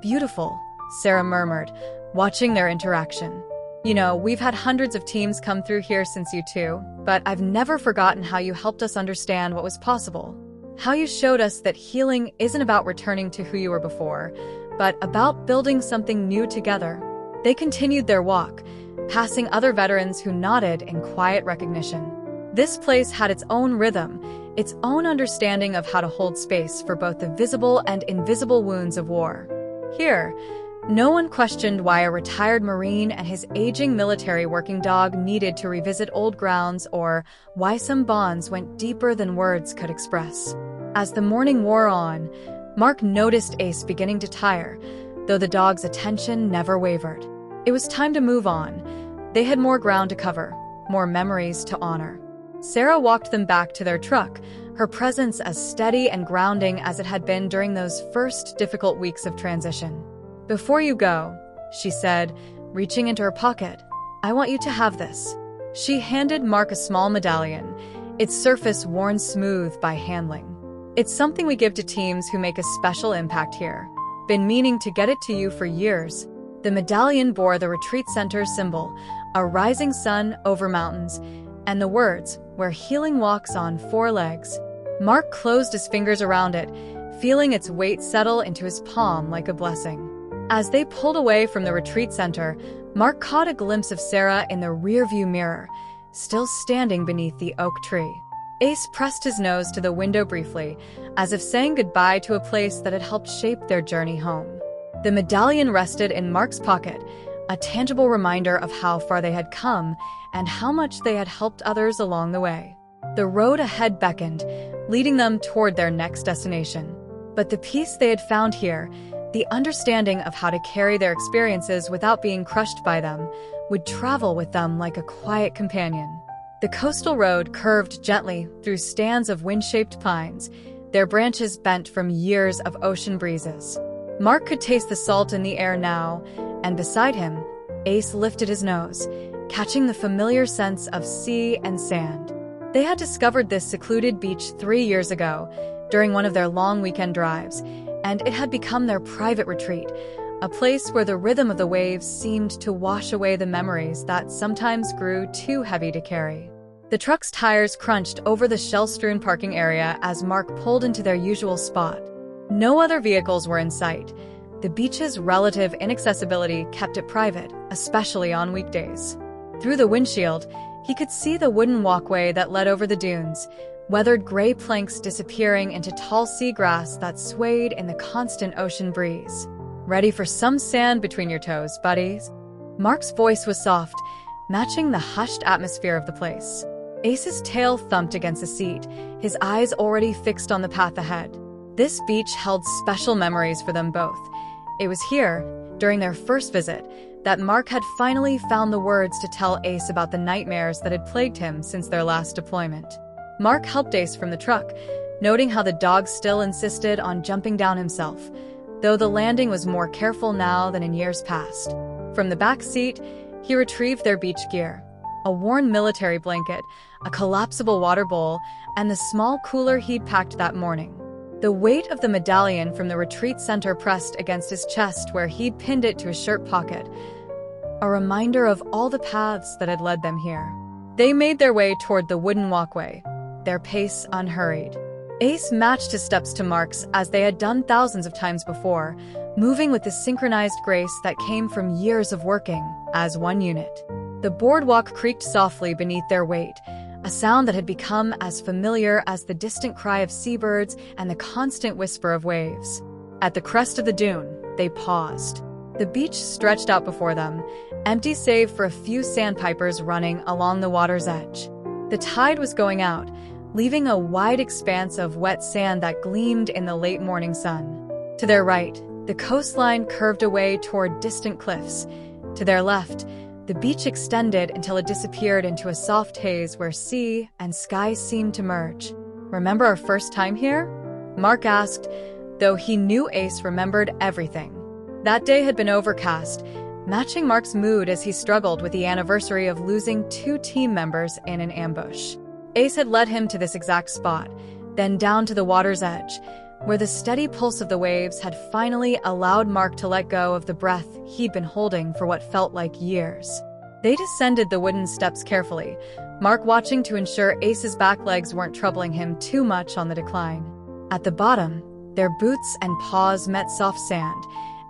"Beautiful," Sarah murmured, watching their interaction. "You know, we've had hundreds of teams come through here since you two, but I've never forgotten how you helped us understand what was possible. How you showed us that healing isn't about returning to who you were before, but about building something new together." They continued their walk, passing other veterans who nodded in quiet recognition. This place had its own rhythm, its own understanding of how to hold space for both the visible and invisible wounds of war. Here, no one questioned why a retired Marine and his aging military working dog needed to revisit old grounds or why some bonds went deeper than words could express. As the morning wore on, Mark noticed Ace beginning to tire, though the dog's attention never wavered. It was time to move on. They had more ground to cover, more memories to honor. Sarah walked them back to their truck, her presence as steady and grounding as it had been during those first difficult weeks of transition. "Before you go," she said, reaching into her pocket, "I want you to have this." She handed Mark a small medallion, its surface worn smooth by handling. "It's something we give to teams who make a special impact here. Been meaning to get it to you for years." The medallion bore the retreat center symbol, a rising sun over mountains, and the words, "Where healing walks on four legs." Mark closed his fingers around it, feeling its weight settle into his palm like a blessing. As they pulled away from the retreat center, Mark caught a glimpse of Sarah in the rearview mirror, still standing beneath the oak tree. Ace pressed his nose to the window briefly, as if saying goodbye to a place that had helped shape their journey home. The medallion rested in Mark's pocket, a tangible reminder of how far they had come and how much they had helped others along the way. The road ahead beckoned, leading them toward their next destination. But the peace they had found here, the understanding of how to carry their experiences without being crushed by them, would travel with them like a quiet companion. The coastal road curved gently through stands of wind-shaped pines, their branches bent from years of ocean breezes. Mark could taste the salt in the air now, and beside him, Ace lifted his nose, catching the familiar sense of sea and sand. They had discovered this secluded beach 3 years ago, during one of their long weekend drives, and it had become their private retreat, a place where the rhythm of the waves seemed to wash away the memories that sometimes grew too heavy to carry. The truck's tires crunched over the shell-strewn parking area as Mark pulled into their usual spot. No other vehicles were in sight. The beach's relative inaccessibility kept it private, especially on weekdays. Through the windshield, he could see the wooden walkway that led over the dunes, weathered gray planks disappearing into tall seagrass that swayed in the constant ocean breeze. "Ready for some sand between your toes, buddies?" Mark's voice was soft, matching the hushed atmosphere of the place. Ace's tail thumped against the seat, his eyes already fixed on the path ahead. This beach held special memories for them both. It was here, during their first visit, that Mark had finally found the words to tell Ace about the nightmares that had plagued him since their last deployment. Mark helped Ace from the truck, noting how the dog still insisted on jumping down himself, though the landing was more careful now than in years past. From the back seat, he retrieved their beach gear: a worn military blanket, a collapsible water bowl, and the small cooler he'd packed that morning. The weight of the medallion from the retreat center pressed against his chest where he'd pinned it to his shirt pocket, a reminder of all the paths that had led them here. They made their way toward the wooden walkway, their pace unhurried. Ace matched his steps to Mark's as they had done thousands of times before, moving with the synchronized grace that came from years of working as one unit. The boardwalk creaked softly beneath their weight, a sound that had become as familiar as the distant cry of seabirds and the constant whisper of waves. At the crest of the dune, they paused. The beach stretched out before them, empty save for a few sandpipers running along the water's edge. The tide was going out, leaving a wide expanse of wet sand that gleamed in the late morning sun. To their right, the coastline curved away toward distant cliffs. To their left, the beach extended until it disappeared into a soft haze where sea and sky seemed to merge. "Remember our first time here?" Mark asked, though he knew Ace remembered everything. That day had been overcast, matching Mark's mood as he struggled with the anniversary of losing 2 team members in an ambush. Ace had led him to this exact spot, then down to the water's edge, where the steady pulse of the waves had finally allowed Mark to let go of the breath he'd been holding for what felt like years. They descended the wooden steps carefully, Mark watching to ensure Ace's back legs weren't troubling him too much on the decline. At the bottom, their boots and paws met soft sand,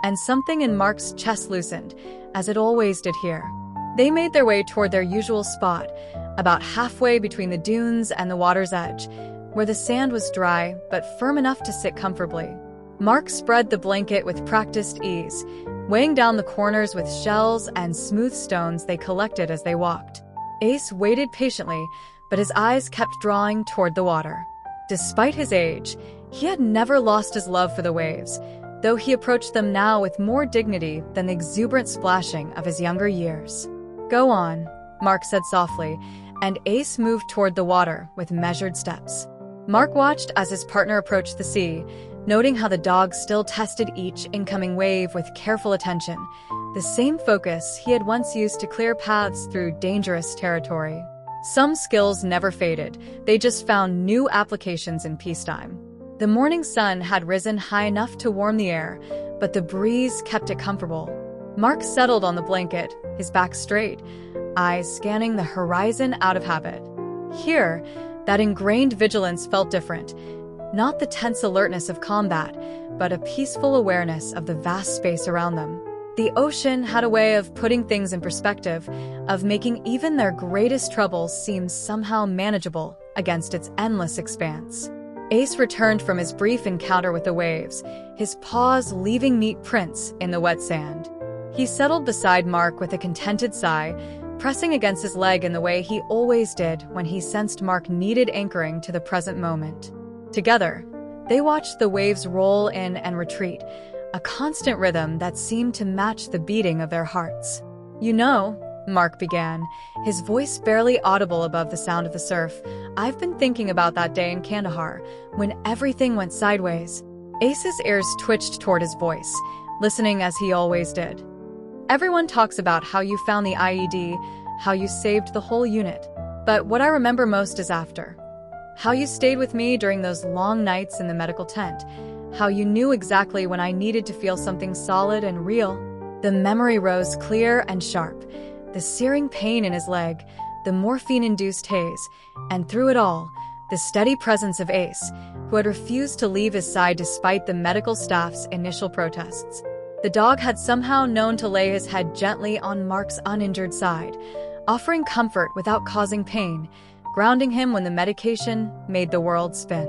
and something in Mark's chest loosened, as it always did here. They made their way toward their usual spot, about halfway between the dunes and the water's edge, where the sand was dry but firm enough to sit comfortably. Mark spread the blanket with practiced ease, weighing down the corners with shells and smooth stones they collected as they walked. Ace waited patiently, but his eyes kept drawing toward the water. Despite his age, he had never lost his love for the waves, though he approached them now with more dignity than the exuberant splashing of his younger years. "Go on," Mark said softly, and Ace moved toward the water with measured steps. Mark watched as his partner approached the sea, noting how the dog still tested each incoming wave with careful attention, the same focus he had once used to clear paths through dangerous territory. Some skills never faded, they just found new applications in peacetime. The morning sun had risen high enough to warm the air, but the breeze kept it comfortable. Mark settled on the blanket, his back straight, eyes scanning the horizon out of habit. Here, that ingrained vigilance felt different. Not the tense alertness of combat, but a peaceful awareness of the vast space around them. The ocean had a way of putting things in perspective, of making even their greatest troubles seem somehow manageable against its endless expanse. Ace returned from his brief encounter with the waves, his paws leaving neat prints in the wet sand. He settled beside Mark with a contented sigh, pressing against his leg in the way he always did when he sensed Mark needed anchoring to the present moment. Together, they watched the waves roll in and retreat, a constant rhythm that seemed to match the beating of their hearts. "You know," Mark began, his voice barely audible above the sound of the surf, "I've been thinking about that day in Kandahar, when everything went sideways." Ace's ears twitched toward his voice, listening as he always did. "Everyone talks about how you found the IED, how you saved the whole unit. But what I remember most is after. How you stayed with me during those long nights in the medical tent. How you knew exactly when I needed to feel something solid and real." The memory rose clear and sharp, the searing pain in his leg, the morphine-induced haze, and through it all, the steady presence of Ace, who had refused to leave his side despite the medical staff's initial protests. The dog had somehow known to lay his head gently on Mark's uninjured side, offering comfort without causing pain, grounding him when the medication made the world spin.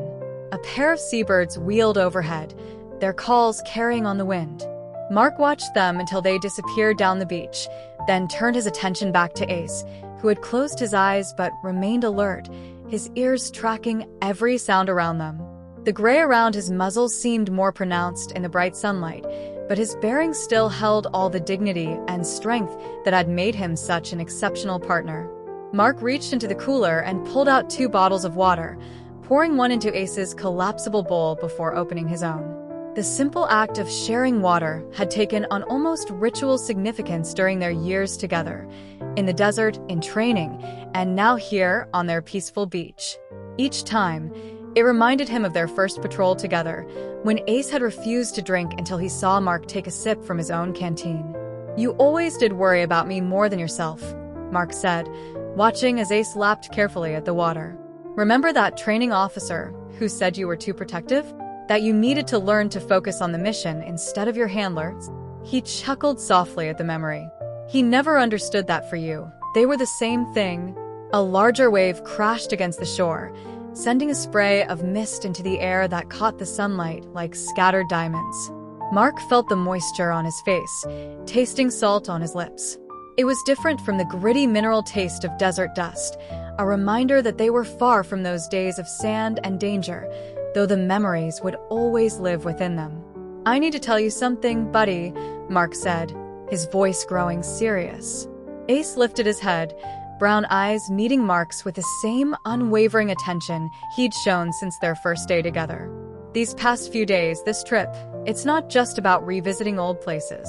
A pair of seabirds wheeled overhead, their calls carrying on the wind. Mark watched them until they disappeared down the beach, then turned his attention back to Ace, who had closed his eyes but remained alert, his ears tracking every sound around them. The gray around his muzzle seemed more pronounced in the bright sunlight, but his bearing still held all the dignity and strength that had made him such an exceptional partner. Mark reached into the cooler and pulled out 2 bottles of water, pouring one into Ace's collapsible bowl before opening his own. The simple act of sharing water had taken on almost ritual significance during their years together, in the desert, in training, and now here on their peaceful beach. Each time, it reminded him of their first patrol together, when Ace had refused to drink until he saw Mark take a sip from his own canteen. "You always did worry about me more than yourself," Mark said, watching as Ace lapped carefully at the water. "Remember that training officer who said you were too protective? That you needed to learn to focus on the mission instead of your handlers?" He chuckled softly at the memory. "He never understood that for you. They were the same thing." A larger wave crashed against the shore, sending a spray of mist into the air that caught the sunlight like scattered diamonds. Mark felt the moisture on his face, tasting salt on his lips. It was different from the gritty mineral taste of desert dust, a reminder that they were far from those days of sand and danger, though the memories would always live within them. "I need to tell you something, buddy," Mark said, his voice growing serious. Ace lifted his head, brown eyes meeting Mark's with the same unwavering attention he'd shown since their first day together. "These past few days, this trip, it's not just about revisiting old places.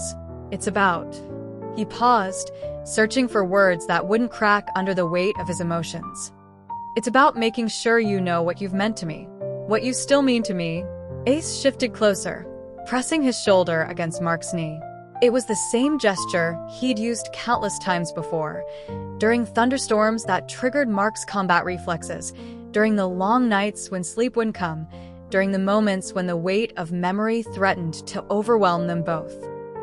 It's about..." He paused, searching for words that wouldn't crack under the weight of his emotions. "It's about making sure you know what you've meant to me. What you still mean to me." Ace shifted closer, pressing his shoulder against Mark's knee. It was the same gesture he'd used countless times before, during thunderstorms that triggered Mark's combat reflexes, during the long nights when sleep wouldn't come, during the moments when the weight of memory threatened to overwhelm them both.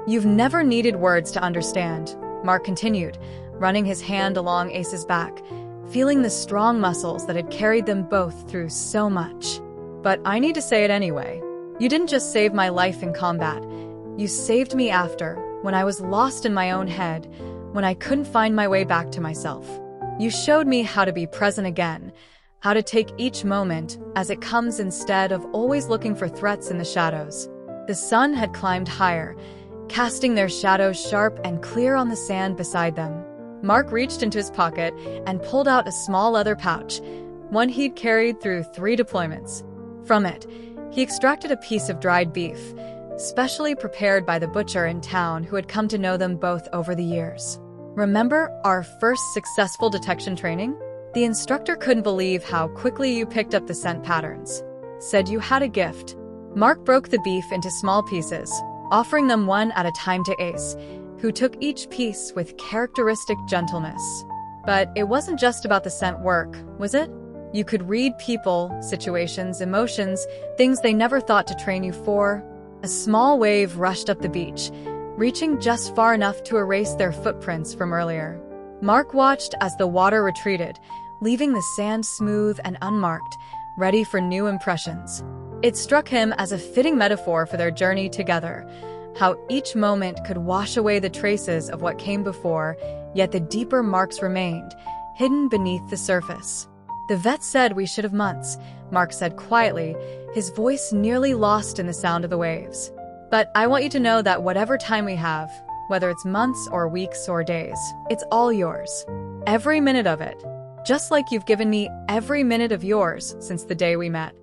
"You've never needed words to understand," Mark continued, running his hand along Ace's back, feeling the strong muscles that had carried them both through so much. "But I need to say it anyway. You didn't just save my life in combat. You saved me after, when I was lost in my own head, when I couldn't find my way back to myself. You showed me how to be present again, how to take each moment as it comes instead of always looking for threats in the shadows." The sun had climbed higher, casting their shadows sharp and clear on the sand beside them. Mark reached into his pocket and pulled out a small leather pouch, one he'd carried through 3 deployments. From it, he extracted a piece of dried beef, specially prepared by the butcher in town who had come to know them both over the years. "Remember our first successful detection training? The instructor couldn't believe how quickly you picked up the scent patterns. Said you had a gift." Mark broke the beef into small pieces, offering them one at a time to Ace, who took each piece with characteristic gentleness. But it wasn't just about the scent work, was it? You could read people, situations, emotions, things they never thought to train you for. A small wave rushed up the beach, reaching just far enough to erase their footprints from earlier. Mark watched as the water retreated, leaving the sand smooth and unmarked, ready for new impressions. It struck him as a fitting metaphor for their journey together, how each moment could wash away the traces of what came before, yet the deeper marks remained, hidden beneath the surface. "The vet said we should have months," Mark said quietly, his voice nearly lost in the sound of the waves. "But I want you to know that whatever time we have, whether it's months or weeks or days, it's all yours. Every minute of it. Just like you've given me every minute of yours since the day we met."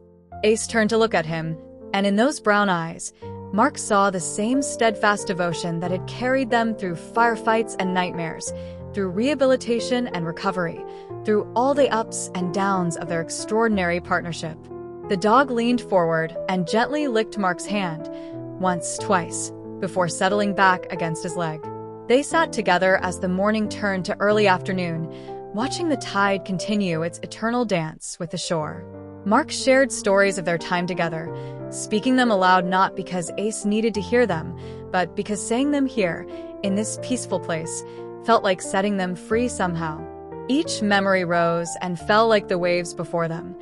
Ace turned to look at him, and in those brown eyes, Mark saw the same steadfast devotion that had carried them through firefights and nightmares, through rehabilitation and recovery, through all the ups and downs of their extraordinary partnership. The dog leaned forward and gently licked Mark's hand, once, twice, before settling back against his leg. They sat together as the morning turned to early afternoon, watching the tide continue its eternal dance with the shore. Mark shared stories of their time together, speaking them aloud not because Ace needed to hear them, but because saying them here, in this peaceful place, felt like setting them free somehow. Each memory rose and fell like the waves before them.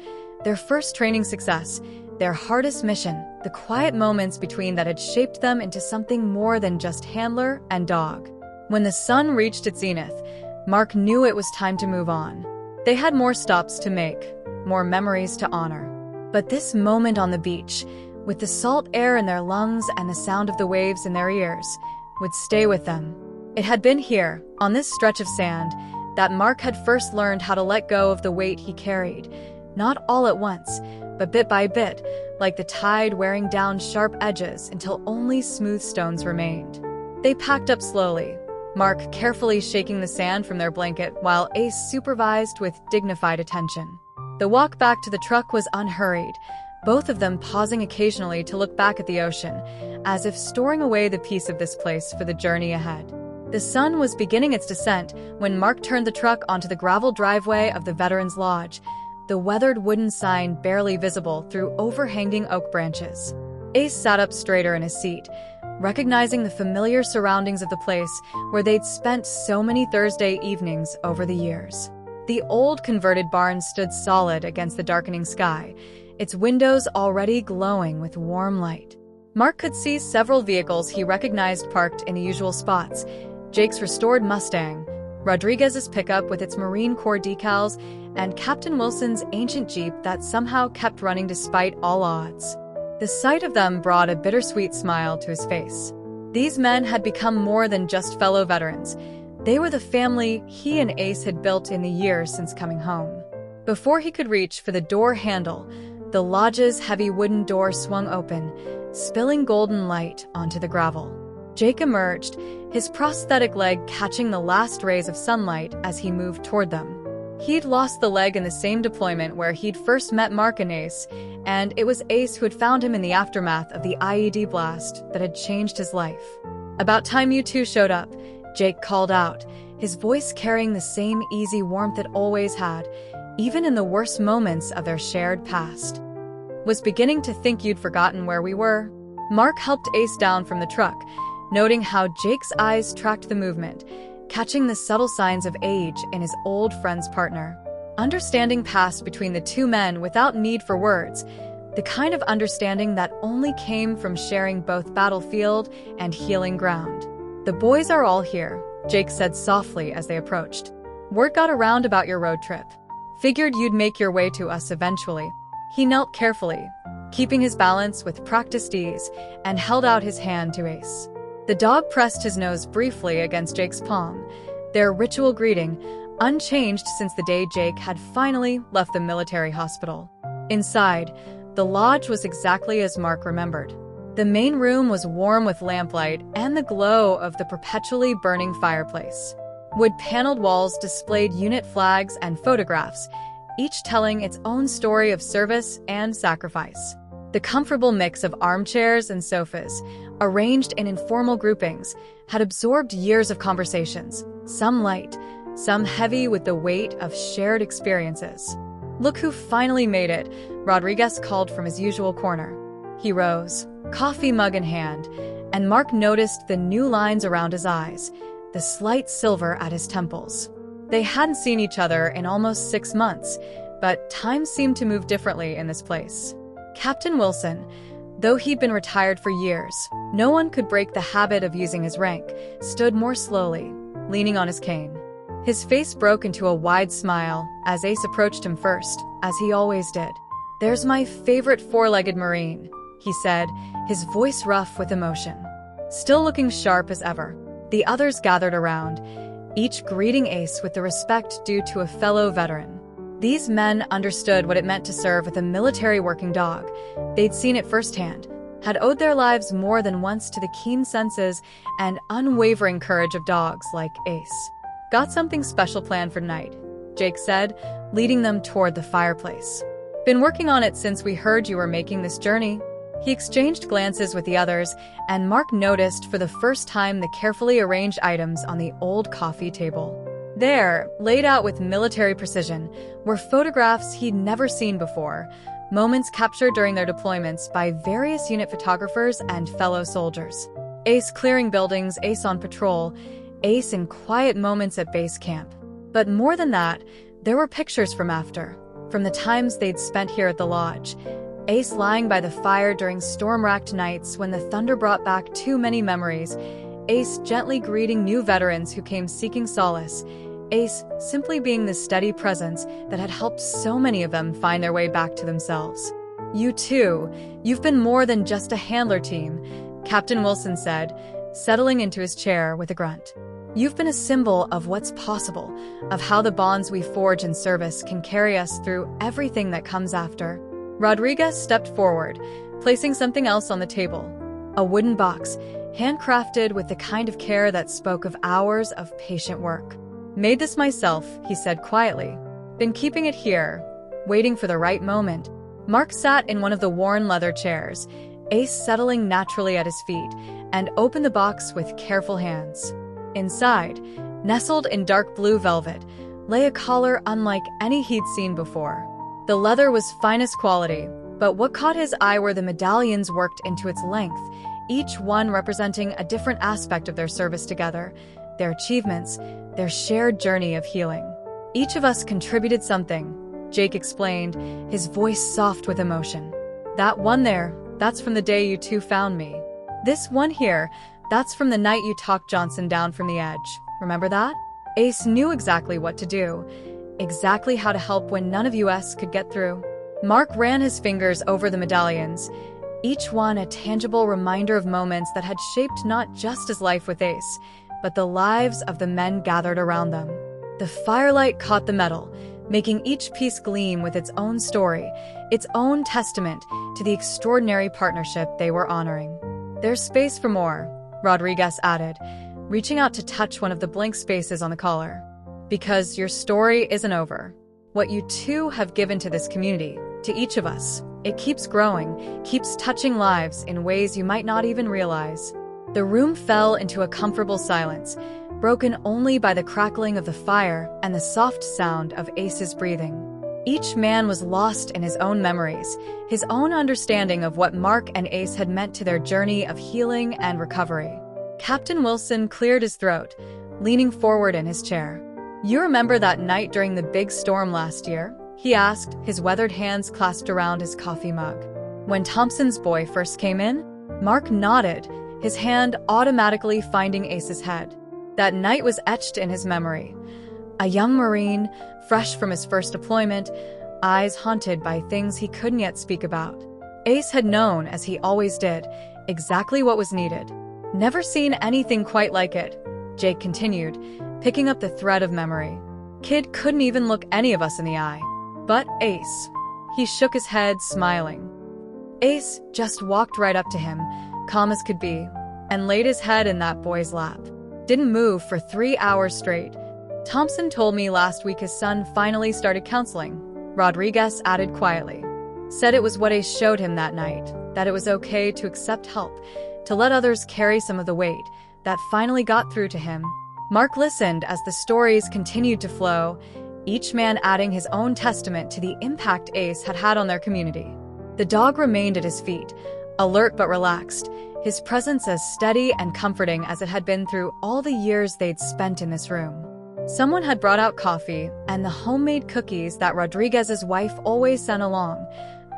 Their first training success, their hardest mission, the quiet moments between that had shaped them into something more than just handler and dog. When the sun reached its zenith, Mark knew it was time to move on. They had more stops to make, more memories to honor. But this moment on the beach, with the salt air in their lungs and the sound of the waves in their ears, would stay with them. It had been here, on this stretch of sand, that Mark had first learned how to let go of the weight he carried, not all at once, but bit by bit, like the tide wearing down sharp edges until only smooth stones remained. They packed up slowly, Mark carefully shaking the sand from their blanket while Ace supervised with dignified attention. The walk back to the truck was unhurried, both of them pausing occasionally to look back at the ocean, as if storing away the peace of this place for the journey ahead. The sun was beginning its descent when Mark turned the truck onto the gravel driveway of the Veterans Lodge, the weathered wooden sign barely visible through overhanging oak branches. Ace sat up straighter in his seat, recognizing the familiar surroundings of the place where they'd spent so many Thursday evenings over the years. The old converted barn stood solid against the darkening sky, its windows already glowing with warm light. Mark could see several vehicles he recognized parked in the usual spots: Jake's restored Mustang, Rodriguez's pickup with its Marine Corps decals, and Captain Wilson's ancient Jeep that somehow kept running despite all odds. The sight of them brought a bittersweet smile to his face. These men had become more than just fellow veterans. They were the family he and Ace had built in the years since coming home. Before he could reach for the door handle, the lodge's heavy wooden door swung open, spilling golden light onto the gravel. Jake emerged, his prosthetic leg catching the last rays of sunlight as he moved toward them. He'd lost the leg in the same deployment where he'd first met Mark and Ace, and it was Ace who had found him in the aftermath of the IED blast that had changed his life. "About time you two showed up," Jake called out, his voice carrying the same easy warmth it always had, even in the worst moments of their shared past. "Was beginning to think you'd forgotten where we were." Mark helped Ace down from the truck, noting how Jake's eyes tracked the movement, catching the subtle signs of age in his old friend's partner. Understanding passed between the two men without need for words, the kind of understanding that only came from sharing both battlefield and healing ground. "The boys are all here," Jake said softly as they approached. "Word got around about your road trip. Figured you'd make your way to us eventually." He knelt carefully, keeping his balance with practiced ease, and held out his hand to Ace. The dog pressed his nose briefly against Jake's palm, their ritual greeting, unchanged since the day Jake had finally left the military hospital. Inside, the lodge was exactly as Mark remembered. The main room was warm with lamplight and the glow of the perpetually burning fireplace. Wood-paneled walls displayed unit flags and photographs, each telling its own story of service and sacrifice. The comfortable mix of armchairs and sofas, arranged in informal groupings, had absorbed years of conversations, some light, some heavy with the weight of shared experiences. "Look who finally made it," Rodriguez called from his usual corner. He rose, coffee mug in hand, and Mark noticed the new lines around his eyes, the slight silver at his temples. They hadn't seen each other in almost 6 months, but time seemed to move differently in this place. Captain Wilson, though he'd been retired for years, no one could break the habit of using his rank, stood more slowly, leaning on his cane. His face broke into a wide smile as Ace approached him first, as he always did. "There's my favorite four-legged Marine," he said, his voice rough with emotion. Still looking sharp as ever, the others gathered around, each greeting Ace with the respect due to a fellow veteran. These men understood what it meant to serve with a military working dog. They'd seen it firsthand, had owed their lives more than once to the keen senses and unwavering courage of dogs like Ace. "Got something special planned for tonight," Jake said, leading them toward the fireplace. "Been working on it since we heard you were making this journey." He exchanged glances with the others, and Mark noticed for the first time the carefully arranged items on the old coffee table. There, laid out with military precision, were photographs he'd never seen before, moments captured during their deployments by various unit photographers and fellow soldiers. Ace clearing buildings, Ace on patrol, Ace in quiet moments at base camp. But more than that, there were pictures from after, from the times they'd spent here at the lodge. Ace lying by the fire during storm-racked nights when the thunder brought back too many memories. Ace gently greeting new veterans who came seeking solace. Ace simply being the steady presence that had helped so many of them find their way back to themselves. "You too, you've been more than just a handler team," Captain Wilson said, settling into his chair with a grunt. "You've been a symbol of what's possible, of how the bonds we forge in service can carry us through everything that comes after." Rodriguez stepped forward, placing something else on the table. A wooden box, handcrafted with the kind of care that spoke of hours of patient work. "Made this myself," he said quietly. "Been keeping it here, waiting for the right moment." Mark sat in one of the worn leather chairs, Ace settling naturally at his feet, and opened the box with careful hands. Inside, nestled in dark blue velvet, lay a collar unlike any he'd seen before. The leather was finest quality, but what caught his eye were the medallions worked into its length, each one representing a different aspect of their service together, their achievements, their shared journey of healing. "Each of us contributed something," Jake explained, his voice soft with emotion. "That one there, that's from the day you two found me. This one here, that's from the night you talked Johnson down from the edge. Remember that?" Ace knew exactly what to do, exactly how to help when none of us could get through. Mark ran his fingers over the medallions, each one a tangible reminder of moments that had shaped not just his life with Ace, but the lives of the men gathered around them. The firelight caught the metal, making each piece gleam with its own story, its own testament to the extraordinary partnership they were honoring. "There's space for more," Rodriguez added, reaching out to touch one of the blank spaces on the collar. "Because your story isn't over. What you two have given to this community, to each of us, it keeps growing, keeps touching lives in ways you might not even realize." The room fell into a comfortable silence, broken only by the crackling of the fire and the soft sound of Ace's breathing. Each man was lost in his own memories, his own understanding of what Mark and Ace had meant to their journey of healing and recovery. Captain Wilson cleared his throat, leaning forward in his chair. "You remember that night during the big storm last year?" he asked, his weathered hands clasped around his coffee mug. "When Thompson's boy first came in?" Mark nodded, his hand automatically finding Ace's head. That night was etched in his memory. A young Marine, fresh from his first deployment, eyes haunted by things he couldn't yet speak about. Ace had known, as he always did, exactly what was needed. "Never seen anything quite like it," Jake continued, picking up the thread of memory. "Kid couldn't even look any of us in the eye. But Ace." He shook his head, smiling. Ace just walked right up to him, calm as could be, and laid his head in that boy's lap. Didn't move for 3 hours straight. "Thompson told me last week his son finally started counseling," Rodriguez added quietly. said it was what Ace showed him that night, that it was okay to accept help, to let others carry some of the weight. That finally got through to him. Mark listened as the stories continued to flow, each man adding his own testament to the impact Ace had had on their community. The dog remained at his feet, alert but relaxed, his presence as steady and comforting as it had been through all the years they'd spent in this room. Someone had brought out coffee and the homemade cookies that Rodriguez's wife always sent along,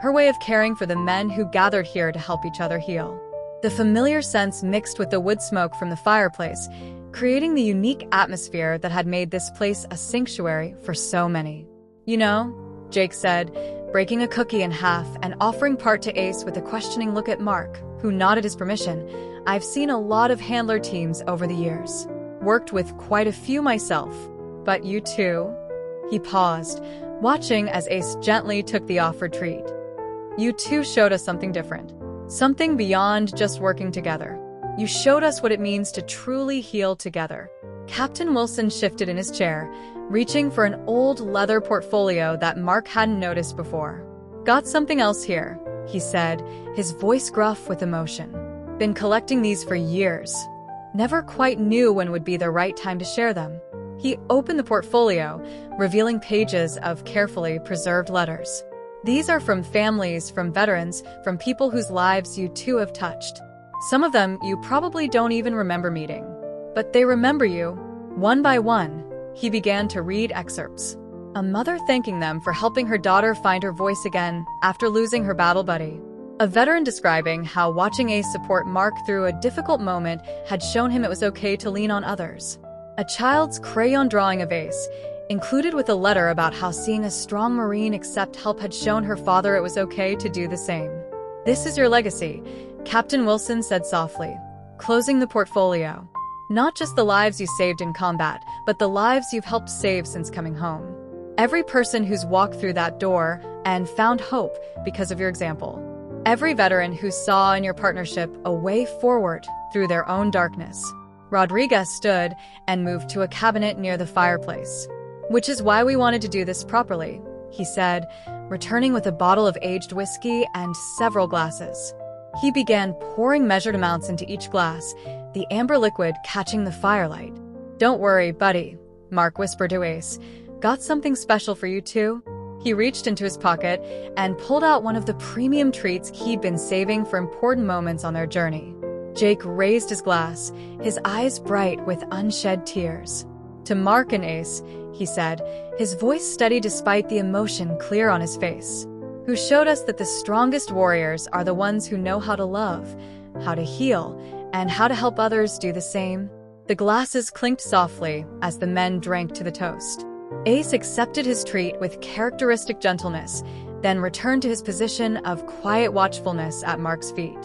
her way of caring for the men who gathered here to help each other heal. The familiar scents mixed with the wood smoke from the fireplace, creating the unique atmosphere that had made this place a sanctuary for so many. "You know," Jake said, breaking a cookie in half and offering part to Ace with a questioning look at Mark, who nodded his permission, "I've seen a lot of handler teams over the years. Worked with quite a few myself. But you too?" He paused, watching as Ace gently took the offered treat. "You too showed us something different. Something beyond just working together. You showed us what it means to truly heal together." Captain Wilson shifted in his chair, reaching for an old leather portfolio that Mark hadn't noticed before. "Got something else here," he said, his voice gruff with emotion. "Been collecting these for years. Never quite knew when would be the right time to share them." He opened the portfolio, revealing pages of carefully preserved letters. "These are from families, from veterans, from people whose lives you too have touched. Some of them you probably don't even remember meeting. But they remember you." One by one, he began to read excerpts. A mother thanking them for helping her daughter find her voice again after losing her battle buddy. A veteran describing how watching Ace support Mark through a difficult moment had shown him it was okay to lean on others. A child's crayon drawing of Ace, included with a letter about how seeing a strong Marine accept help had shown her father it was okay to do the same. "This is your legacy," Captain Wilson said softly, closing the portfolio. "Not just the lives you saved in combat, but the lives you've helped save since coming home. Every person who's walked through that door and found hope because of your example. Every veteran who saw in your partnership a way forward through their own darkness." Rodriguez stood and moved to a cabinet near the fireplace. "Which is why we wanted to do this properly," he said, returning with a bottle of aged whiskey and several glasses. He began pouring measured amounts into each glass, the amber liquid catching the firelight. "Don't worry, buddy," Mark whispered to Ace. "Got something special for you too?" He reached into his pocket and pulled out one of the premium treats he'd been saving for important moments on their journey. Jake raised his glass, his eyes bright with unshed tears. "To Mark and Ace," he said, his voice steady despite the emotion clear on his face, "who showed us that the strongest warriors are the ones who know how to love, how to heal, and how to help others do the same." The glasses clinked softly as the men drank to the toast. Ace accepted his treat with characteristic gentleness, then returned to his position of quiet watchfulness at Mark's feet.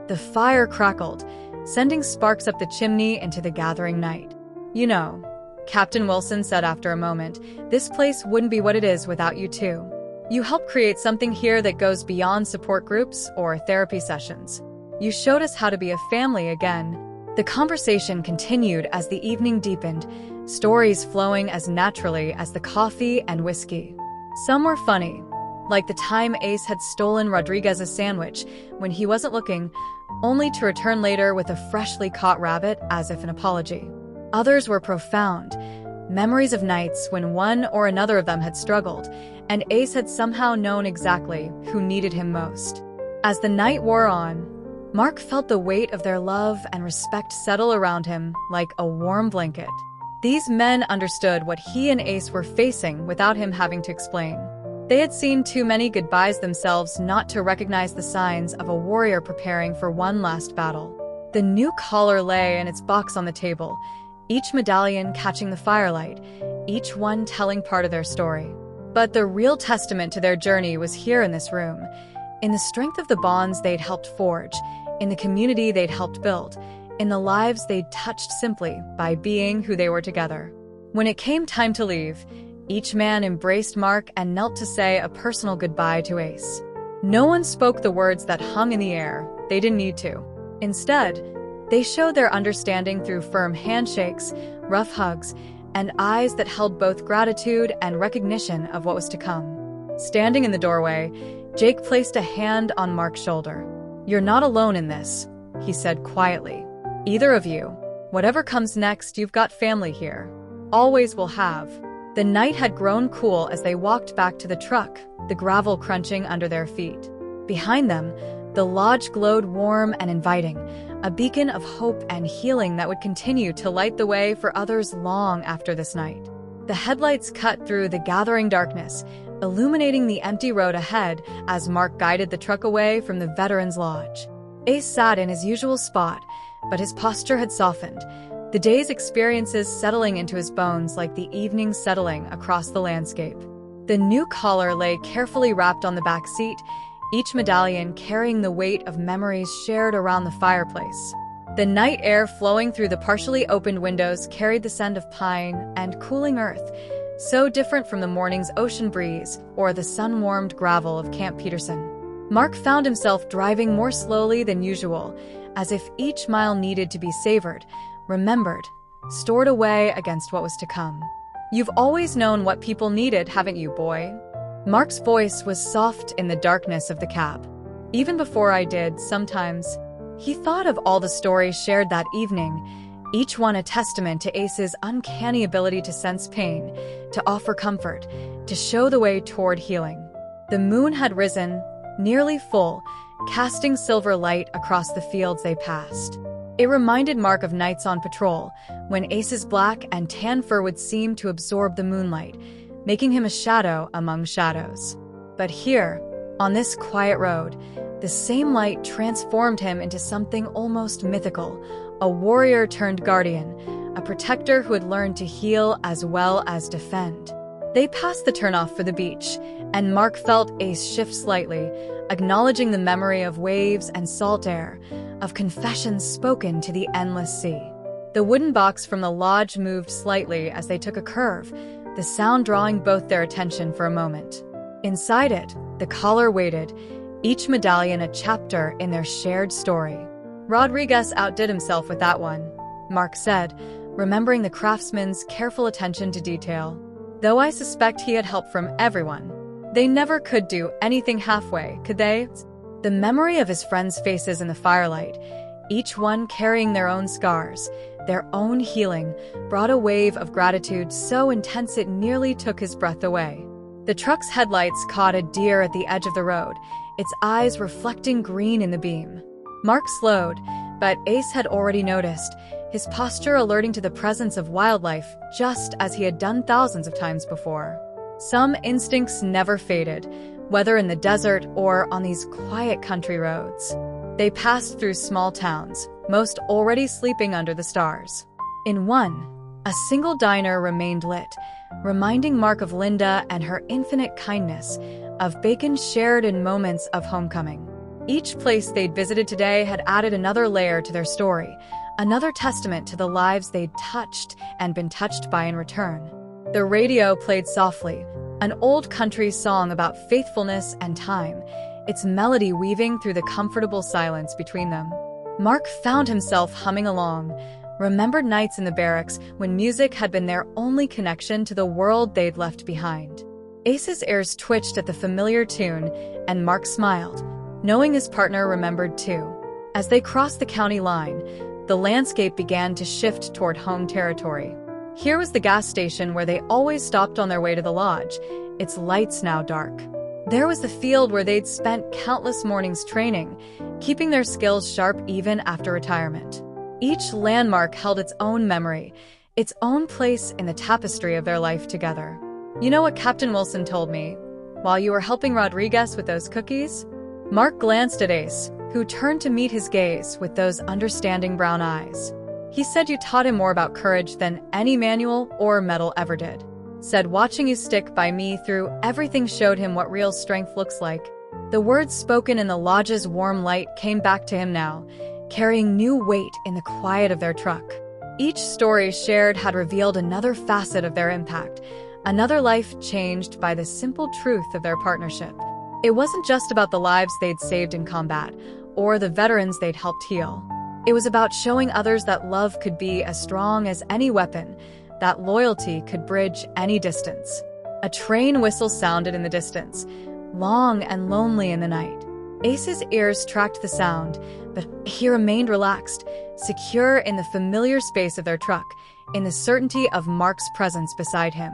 The fire crackled, sending sparks up the chimney into the gathering night. "You know," Captain Wilson said after a moment, "this place wouldn't be what it is without you two. You helped create something here that goes beyond support groups or therapy sessions. You showed us how to be a family again." The conversation continued as the evening deepened, stories flowing as naturally as the coffee and whiskey. Some were funny, like the time Ace had stolen Rodriguez's sandwich when he wasn't looking, only to return later with a freshly caught rabbit as if an apology. Others were profound, memories of nights when one or another of them had struggled, and Ace had somehow known exactly who needed him most. As the night wore on, Mark felt the weight of their love and respect settle around him like a warm blanket. These men understood what he and Ace were facing without him having to explain. They had seen too many goodbyes themselves not to recognize the signs of a warrior preparing for one last battle. The new collar lay in its box on the table, each medallion catching the firelight, each one telling part of their story. But the real testament to their journey was here in this room, in the strength of the bonds they'd helped forge, in the community they'd helped build, in the lives they'd touched simply by being who they were together. When it came time to leave, each man embraced Mark and knelt to say a personal goodbye to Ace. No one spoke the words that hung in the air. They didn't need to. Instead, they showed their understanding through firm handshakes, rough hugs, and eyes that held both gratitude and recognition of what was to come. Standing in the doorway, Jake placed a hand on Mark's shoulder. "You're not alone in this," he said quietly. "Either of you. Whatever comes next, you've got family here. Always will have." The night had grown cool as they walked back to the truck, the gravel crunching under their feet. Behind them, the lodge glowed warm and inviting, a beacon of hope and healing that would continue to light the way for others long after this night. The headlights cut through the gathering darkness, illuminating the empty road ahead as Mark guided the truck away from the Veterans Lodge. Ace sat in his usual spot, but his posture had softened, the day's experiences settling into his bones like the evening settling across the landscape. The new collar lay carefully wrapped on the back seat, each medallion carrying the weight of memories shared around the fireplace. The night air flowing through the partially opened windows carried the scent of pine and cooling earth, so different from the morning's ocean breeze or the sun-warmed gravel of Camp Peterson. Mark found himself driving more slowly than usual, as if each mile needed to be savored, remembered, stored away against what was to come. "You've always known what people needed, haven't you, boy?" Mark's voice was soft in the darkness of the cab. "Even before I did, sometimes." He thought of all the stories shared that evening, each one a testament to Ace's uncanny ability to sense pain, to offer comfort, to show the way toward healing. The moon had risen, nearly full, casting silver light across the fields they passed. It reminded Mark of nights on patrol, when Ace's black and tan fur would seem to absorb the moonlight, making him a shadow among shadows. But here, on this quiet road, the same light transformed him into something almost mythical, a warrior turned guardian, a protector who had learned to heal as well as defend. They passed the turnoff for the beach, and Mark felt Ace shift slightly, acknowledging the memory of waves and salt air, of confessions spoken to the endless sea. The wooden box from the lodge moved slightly as they took a curve, the sound drawing both their attention for a moment. Inside it, the collar waited, each medallion a chapter in their shared story. "Rodriguez outdid himself with that one," Mark said, remembering the craftsman's careful attention to detail. "Though I suspect he had help from everyone. They never could do anything halfway, could they?" The memory of his friends' faces in the firelight, each one carrying their own scars, their own healing, brought a wave of gratitude so intense it nearly took his breath away. The truck's headlights caught a deer at the edge of the road, its eyes reflecting green in the beam. Mark slowed, but Ace had already noticed, his posture alerting to the presence of wildlife just as he had done thousands of times before. Some instincts never faded, whether in the desert or on these quiet country roads. They passed through small towns, most already sleeping under the stars. In one, a single diner remained lit, reminding Mark of Linda and her infinite kindness, of bacon shared in moments of homecoming. Each place they'd visited today had added another layer to their story, another testament to the lives they'd touched and been touched by in return. The radio played softly, an old country song about faithfulness and time, its melody weaving through the comfortable silence between them. Mark found himself humming along, remembered nights in the barracks when music had been their only connection to the world they'd left behind. Ace's ears twitched at the familiar tune, and Mark smiled, knowing his partner remembered too. As they crossed the county line, the landscape began to shift toward home territory. Here was the gas station where they always stopped on their way to the lodge, its lights now dark. There was the field where they'd spent countless mornings training, keeping their skills sharp even after retirement. Each landmark held its own memory, its own place in the tapestry of their life together. "You know what Captain Wilson told me, while you were helping Rodriguez with those cookies?" Mark glanced at Ace, who turned to meet his gaze with those understanding brown eyes. "He said you taught him more about courage than any manual or medal ever did. Said watching you stick by me through everything showed him what real strength looks like." The words spoken in the lodge's warm light came back to him now, carrying new weight in the quiet of their truck. Each story shared had revealed another facet of their impact, another life changed by the simple truth of their partnership. It wasn't just about the lives they'd saved in combat, or the veterans they'd helped heal. It was about showing others that love could be as strong as any weapon, that loyalty could bridge any distance. A train whistle sounded in the distance, long and lonely in the night. Ace's ears tracked the sound, but he remained relaxed, secure in the familiar space of their truck, in the certainty of Mark's presence beside him.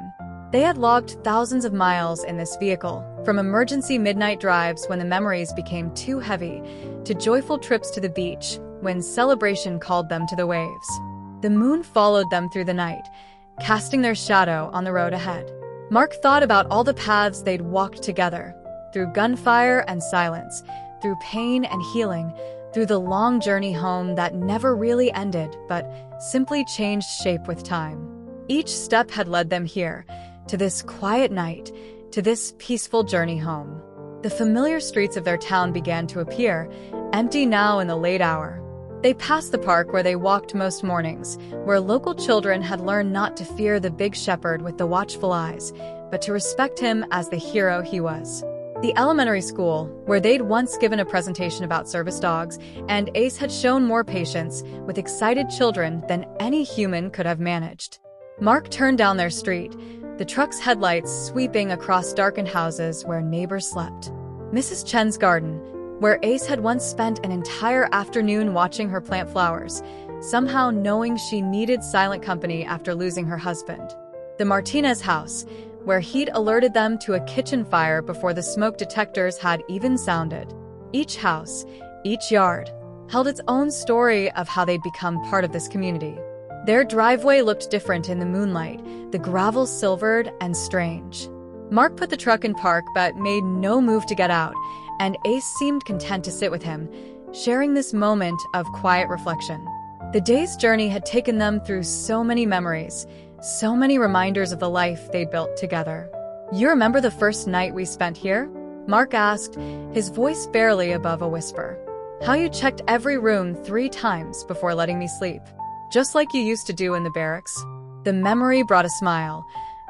They had logged thousands of miles in this vehicle, from emergency midnight drives when the memories became too heavy, to joyful trips to the beach when celebration called them to the waves. The moon followed them through the night, casting their shadow on the road ahead. Mark thought about all the paths they'd walked together, through gunfire and silence, through pain and healing, through the long journey home that never really ended but simply changed shape with time. Each step had led them here, to this quiet night, to this peaceful journey home. The familiar streets of their town began to appear, empty now in the late hour. They passed the park where they walked most mornings, where local children had learned not to fear the big shepherd with the watchful eyes, but to respect him as the hero he was. The elementary school, where they'd once given a presentation about service dogs, and Ace had shown more patience with excited children than any human could have managed. Mark turned down their street, the truck's headlights sweeping across darkened houses where neighbors slept. Mrs. Chen's garden, where Ace had once spent an entire afternoon watching her plant flowers, somehow knowing she needed silent company after losing her husband. The Martinez house, where he'd alerted them to a kitchen fire before the smoke detectors had even sounded. Each house, each yard, held its own story of how they'd become part of this community. Their driveway looked different in the moonlight, the gravel silvered and strange. Mark put the truck in park but made no move to get out, and Ace seemed content to sit with him, sharing this moment of quiet reflection. The day's journey had taken them through so many memories, so many reminders of the life they'd built together. "You remember the first night we spent here?" Mark asked, his voice barely above a whisper. "How you checked every room 3 times before letting me sleep, just like you used to do in the barracks." The memory brought a smile.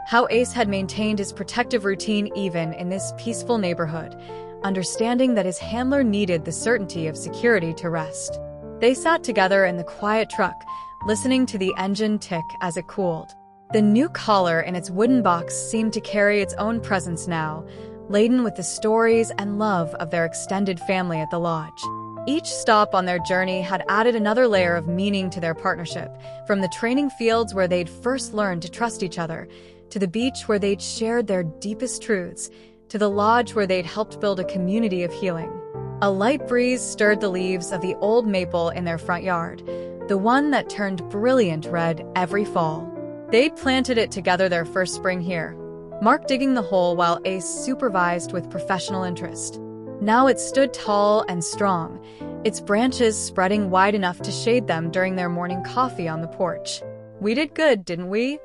How Ace had maintained his protective routine even in this peaceful neighborhood, understanding that his handler needed the certainty of security to rest. They sat together in the quiet truck, listening to the engine tick as it cooled. The new collar in its wooden box seemed to carry its own presence now, laden with the stories and love of their extended family at the lodge. Each stop on their journey had added another layer of meaning to their partnership, from the training fields where they'd first learned to trust each other, to the beach where they'd shared their deepest truths, to the lodge where they'd helped build a community of healing. A light breeze stirred the leaves of the old maple in their front yard, the one that turned brilliant red every fall. They'd planted it together their first spring here, Mark digging the hole while Ace supervised with professional interest. Now it stood tall and strong, its branches spreading wide enough to shade them during their morning coffee on the porch. "We did good, didn't we?"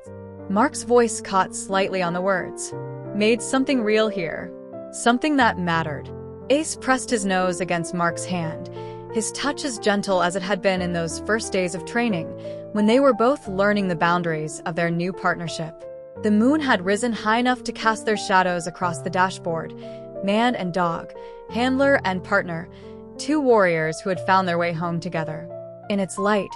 Mark's voice caught slightly on the words. "Made something real here. Something that mattered." Ace pressed his nose against Mark's hand, his touch as gentle as it had been in those first days of training, when they were both learning the boundaries of their new partnership. The moon had risen high enough to cast their shadows across the dashboard, man and dog, handler and partner, 2 warriors who had found their way home together. In its light,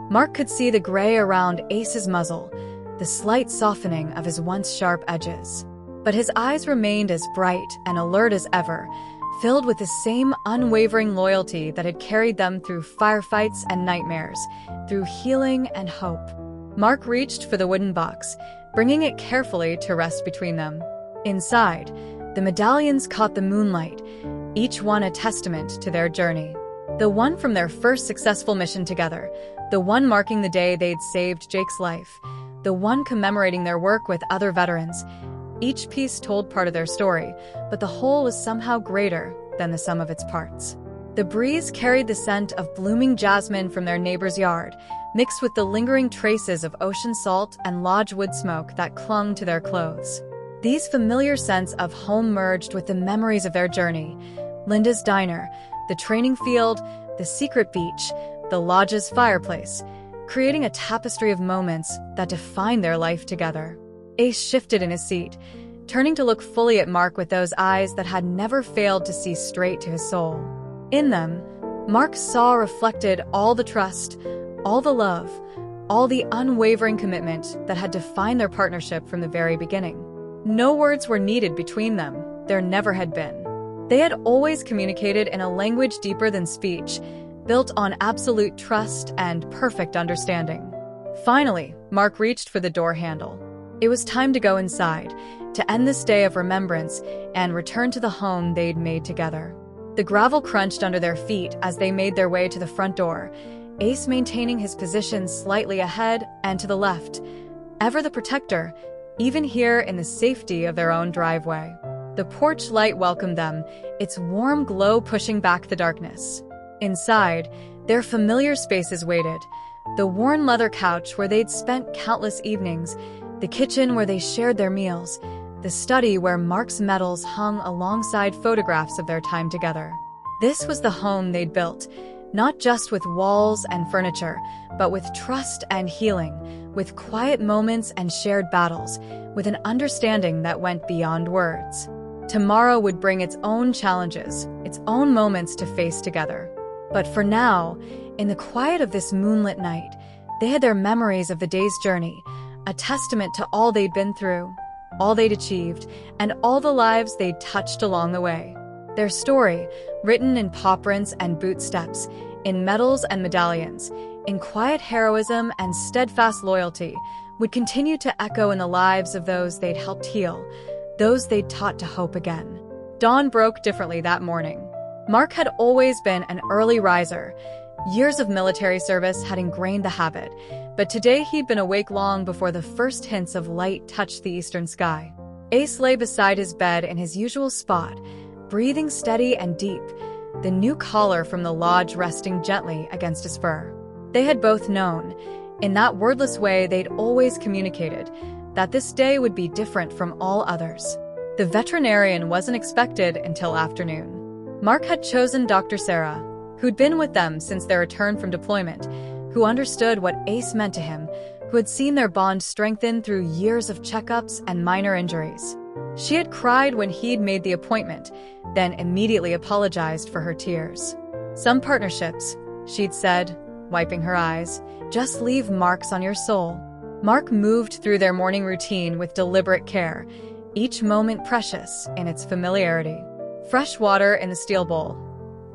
Mark could see the gray around Ace's muzzle, the slight softening of his once sharp edges. But his eyes remained as bright and alert as ever, filled with the same unwavering loyalty that had carried them through firefights and nightmares, through healing and hope. Mark reached for the wooden box, bringing it carefully to rest between them. Inside, the medallions caught the moonlight, each one a testament to their journey. The one from their first successful mission together, the one marking the day they'd saved Jake's life, the one commemorating their work with other veterans. Each piece told part of their story, but the whole was somehow greater than the sum of its parts. The breeze carried the scent of blooming jasmine from their neighbor's yard, mixed with the lingering traces of ocean salt and lodge wood smoke that clung to their clothes. These familiar scents of home merged with the memories of their journey: Linda's diner, the training field, the secret beach, the lodge's fireplace, creating a tapestry of moments that defined their life together. Ace shifted in his seat, turning to look fully at Mark with those eyes that had never failed to see straight to his soul. In them, Mark saw reflected all the trust, all the love, all the unwavering commitment that had defined their partnership from the very beginning. No words were needed between them. There never had been. They had always communicated in a language deeper than speech, built on absolute trust and perfect understanding. Finally, Mark reached for the door handle. It was time to go inside, to end this day of remembrance and return to the home they'd made together. The gravel crunched under their feet as they made their way to the front door, Ace maintaining his position slightly ahead and to the left, ever the protector, even here in the safety of their own driveway. The porch light welcomed them, its warm glow pushing back the darkness. Inside, their familiar spaces waited. The worn leather couch where they'd spent countless evenings, the kitchen where they shared their meals, the study where Mark's medals hung alongside photographs of their time together. This was the home they'd built, not just with walls and furniture, but with trust and healing, with quiet moments and shared battles, with an understanding that went beyond words. Tomorrow would bring its own challenges, its own moments to face together. But for now, in the quiet of this moonlit night, they had their memories of the day's journey, a testament to all they'd been through, all they'd achieved, and all the lives they'd touched along the way. Their story, written in paw prints and boot steps, in medals and medallions, in quiet heroism and steadfast loyalty, would continue to echo in the lives of those they'd helped heal, those they'd taught to hope again. Dawn broke differently that morning. Mark had always been an early riser. Years of military service had ingrained the habit, but today he'd been awake long before the first hints of light touched the eastern sky. Ace lay beside his bed in his usual spot, breathing steady and deep, the new collar from the lodge resting gently against his fur. They had both known, in that wordless way they'd always communicated, that this day would be different from all others. The veterinarian wasn't expected until afternoon. Mark had chosen Dr. Sarah, who'd been with them since their return from deployment, who understood what Ace meant to him, who had seen their bond strengthen through years of checkups and minor injuries. She had cried when he'd made the appointment, then immediately apologized for her tears. Some partnerships, she'd said, wiping her eyes, just leave marks on your soul. Mark moved through their morning routine with deliberate care, each moment precious in its familiarity. Fresh water in the steel bowl.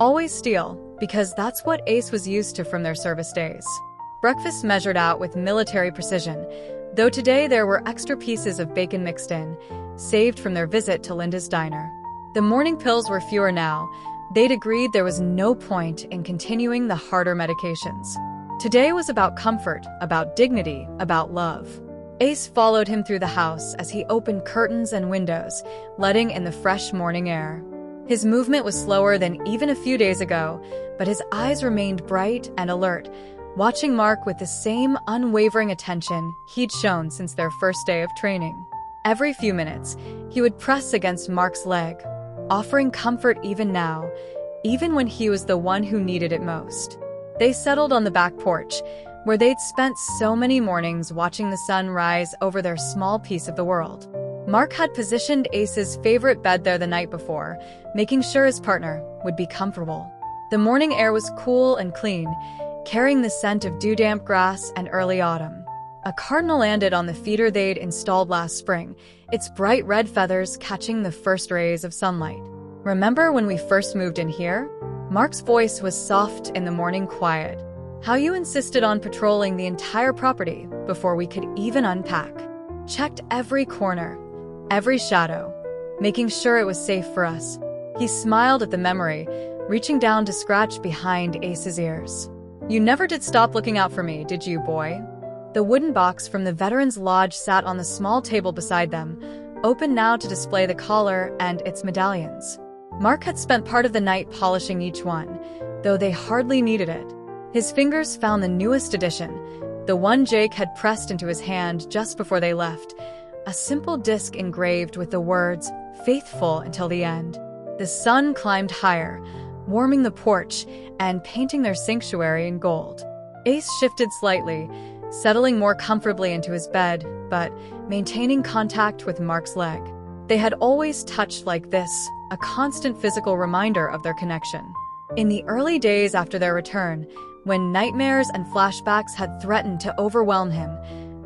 Always steel, because that's what Ace was used to from their service days. Breakfast measured out with military precision, though today there were extra pieces of bacon mixed in, saved from their visit to Linda's diner. The morning pills were fewer now. They'd agreed there was no point in continuing the harder medications. Today was about comfort, about dignity, about love. Ace followed him through the house as he opened curtains and windows, letting in the fresh morning air. His movement was slower than even a few days ago, but his eyes remained bright and alert, watching Mark with the same unwavering attention he'd shown since their first day of training. Every few minutes, he would press against Mark's leg, offering comfort even now, even when he was the one who needed it most. They settled on the back porch, where they'd spent so many mornings watching the sun rise over their small piece of the world. Mark had positioned Ace's favorite bed there the night before, making sure his partner would be comfortable. The morning air was cool and clean, carrying the scent of dew-damp grass and early autumn. A cardinal landed on the feeder they'd installed last spring, its bright red feathers catching the first rays of sunlight. Remember when we first moved in here? Mark's voice was soft in the morning quiet. How you insisted on patrolling the entire property before we could even unpack. Checked every corner, every shadow, making sure it was safe for us. He smiled at the memory, reaching down to scratch behind Ace's ears. You never did stop looking out for me, did you, boy? The wooden box from the Veterans Lodge sat on the small table beside them, open now to display the collar and its medallions. Mark had spent part of the night polishing each one, though they hardly needed it. His fingers found the newest edition, the one Jake had pressed into his hand just before they left, a simple disc engraved with the words, "Faithful until the end." The sun climbed higher, warming the porch and painting their sanctuary in gold. Ace shifted slightly, settling more comfortably into his bed, but maintaining contact with Mark's leg. They had always touched like this, a constant physical reminder of their connection. In the early days after their return, when nightmares and flashbacks had threatened to overwhelm him,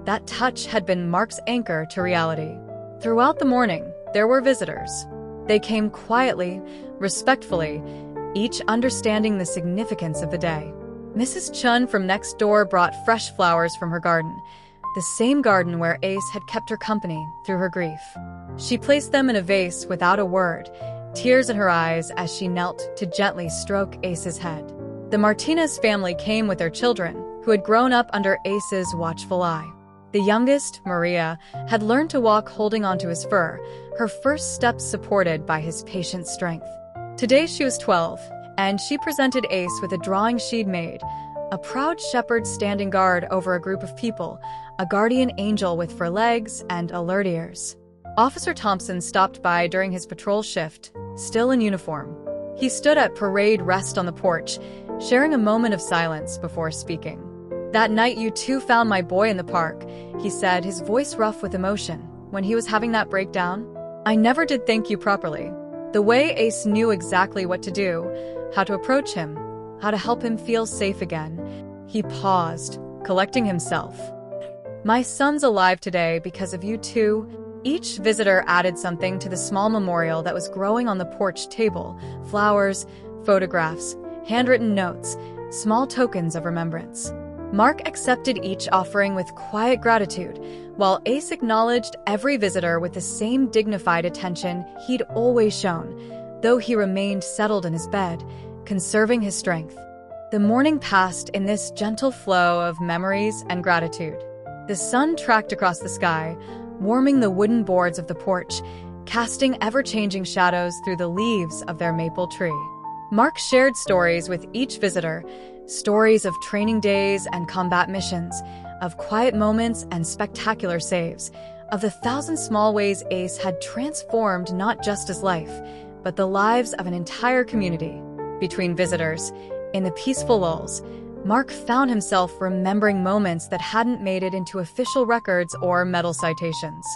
that touch had been Mark's anchor to reality. Throughout the morning, there were visitors. They came quietly, respectfully, each understanding the significance of the day. Mrs. Chun from next door brought fresh flowers from her garden, the same garden where Ace had kept her company through her grief. She placed them in a vase without a word, tears in her eyes as she knelt to gently stroke Ace's head. The Martinez family came with their children, who had grown up under Ace's watchful eye. The youngest, Maria, had learned to walk holding onto his fur, her first steps supported by his patient strength. Today she was 12, and she presented Ace with a drawing she'd made, a proud shepherd standing guard over a group of people, a guardian angel with fur legs and alert ears. Officer Thompson stopped by during his patrol shift, still in uniform. He stood at parade rest on the porch, sharing a moment of silence before speaking. "That night you two found my boy in the park," he said, his voice rough with emotion, when he was having that breakdown. "I never did thank you properly." The way Ace knew exactly what to do, how to approach him, how to help him feel safe again. He paused, collecting himself. "My son's alive today because of you two." Each visitor added something to the small memorial that was growing on the porch table: flowers, photographs, handwritten notes, small tokens of remembrance. Mark accepted each offering with quiet gratitude, while Ace acknowledged every visitor with the same dignified attention he'd always shown, though he remained settled in his bed, conserving his strength. The morning passed in this gentle flow of memories and gratitude. The sun tracked across the sky, warming the wooden boards of the porch, casting ever-changing shadows through the leaves of their maple tree. Mark shared stories with each visitor, stories of training days and combat missions, of quiet moments and spectacular saves, of the thousand small ways Ace had transformed not just his life, but the lives of an entire community. Between visitors, in the peaceful lulls, Mark found himself remembering moments that hadn't made it into official records or medal citations.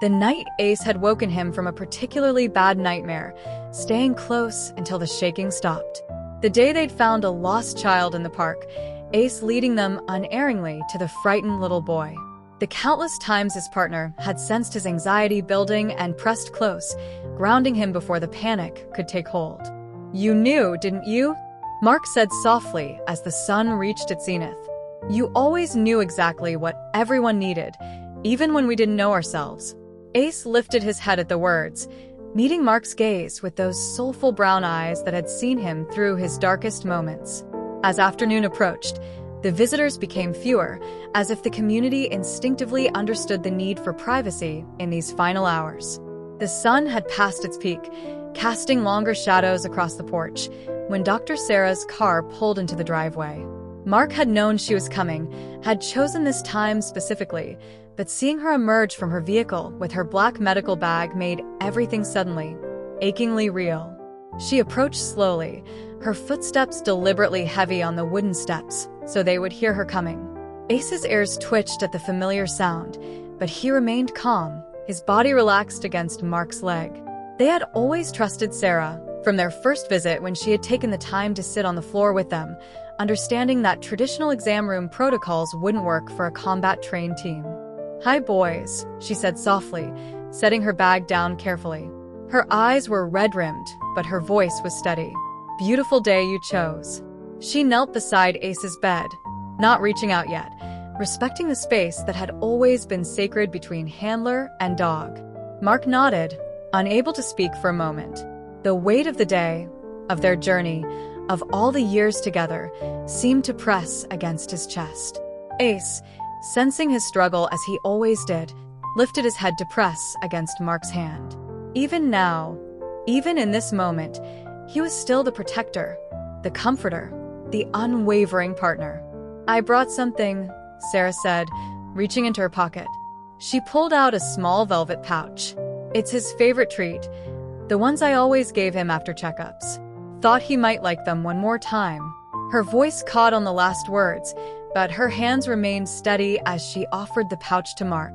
The night Ace had woken him from a particularly bad nightmare, staying close until the shaking stopped. The day they'd found a lost child in the park, Ace leading them unerringly to the frightened little boy. The countless times his partner had sensed his anxiety building and pressed close, grounding him before the panic could take hold. "You knew, didn't you?" Mark said softly as the sun reached its zenith. "You always knew exactly what everyone needed, even when we didn't know ourselves." Ace lifted his head at the words, meeting Mark's gaze with those soulful brown eyes that had seen him through his darkest moments. As afternoon approached, the visitors became fewer, as if the community instinctively understood the need for privacy in these final hours. The sun had passed its peak, casting longer shadows across the porch, when Dr. Sarah's car pulled into the driveway. Mark had known she was coming, had chosen this time specifically, but seeing her emerge from her vehicle with her black medical bag made everything suddenly, achingly real. She approached slowly, her footsteps deliberately heavy on the wooden steps, so they would hear her coming. Ace's ears twitched at the familiar sound, but he remained calm, his body relaxed against Mark's leg. They had always trusted Sarah, from their first visit when she had taken the time to sit on the floor with them, understanding that traditional exam room protocols wouldn't work for a combat-trained team. "Hi, boys," she said softly, setting her bag down carefully. Her eyes were red-rimmed, but her voice was steady. "Beautiful day you chose." She knelt beside Ace's bed, not reaching out yet, respecting the space that had always been sacred between handler and dog. Mark nodded, unable to speak for a moment. The weight of the day, of their journey, of all the years together, seemed to press against his chest. Ace, sensing his struggle as he always did, lifted his head to press against Mark's hand. Even now, even in this moment, he was still the protector, the comforter, the unwavering partner. "I brought something," Sarah said, reaching into her pocket. She pulled out a small velvet pouch. "It's his favorite treat, the ones I always gave him after checkups. Thought he might like them one more time." Her voice caught on the last words, but her hands remained steady as she offered the pouch to Mark.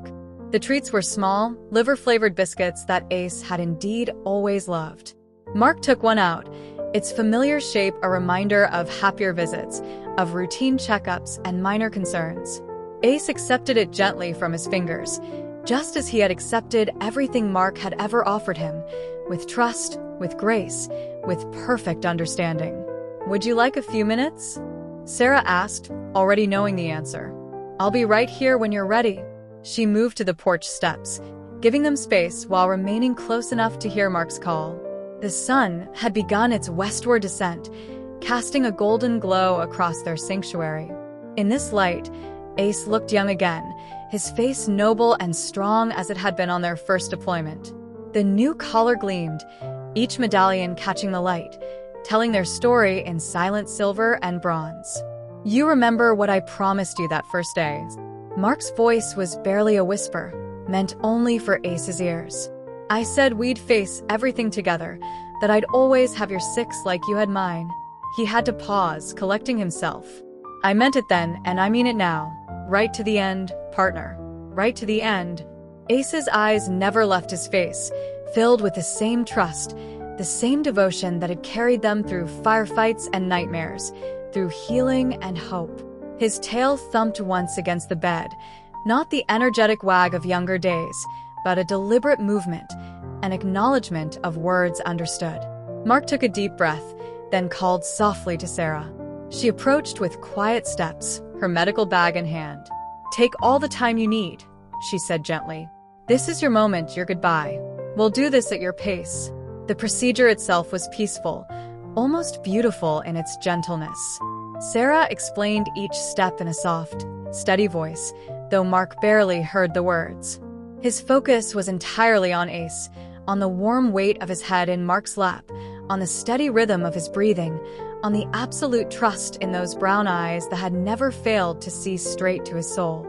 The treats were small, liver-flavored biscuits that Ace had indeed always loved. Mark took one out, its familiar shape a reminder of happier visits, of routine checkups and minor concerns. Ace accepted it gently from his fingers, just as he had accepted everything Mark had ever offered him, with trust, with grace, with perfect understanding. "Would you like a few minutes?" Sarah asked, already knowing the answer. "I'll be right here when you're ready." She moved to the porch steps, giving them space while remaining close enough to hear Mark's call. The sun had begun its westward descent, casting a golden glow across their sanctuary. In this light, Ace looked young again, his face noble and strong as it had been on their first deployment. The new collar gleamed, each medallion catching the light, telling their story in silent silver and bronze. "You remember what I promised you that first day?" Mark's voice was barely a whisper, meant only for Ace's ears. "I said we'd face everything together, that I'd always have your six like you had mine." He had to pause, collecting himself. "I meant it then, and I mean it now. Right to the end, partner. Right to the end." Ace's eyes never left his face, filled with the same trust, the same devotion that had carried them through firefights and nightmares, through healing and hope. His tail thumped once against the bed, not the energetic wag of younger days, but a deliberate movement, an acknowledgement of words understood. Mark took a deep breath, then called softly to Sarah. She approached with quiet steps, her medical bag in hand. "Take all the time you need," she said gently. "This is your moment, your goodbye. We'll do this at your pace." The procedure itself was peaceful, almost beautiful in its gentleness. Sarah explained each step in a soft, steady voice, though Mark barely heard the words. His focus was entirely on Ace, on the warm weight of his head in Mark's lap, on the steady rhythm of his breathing, on the absolute trust in those brown eyes that had never failed to see straight to his soul.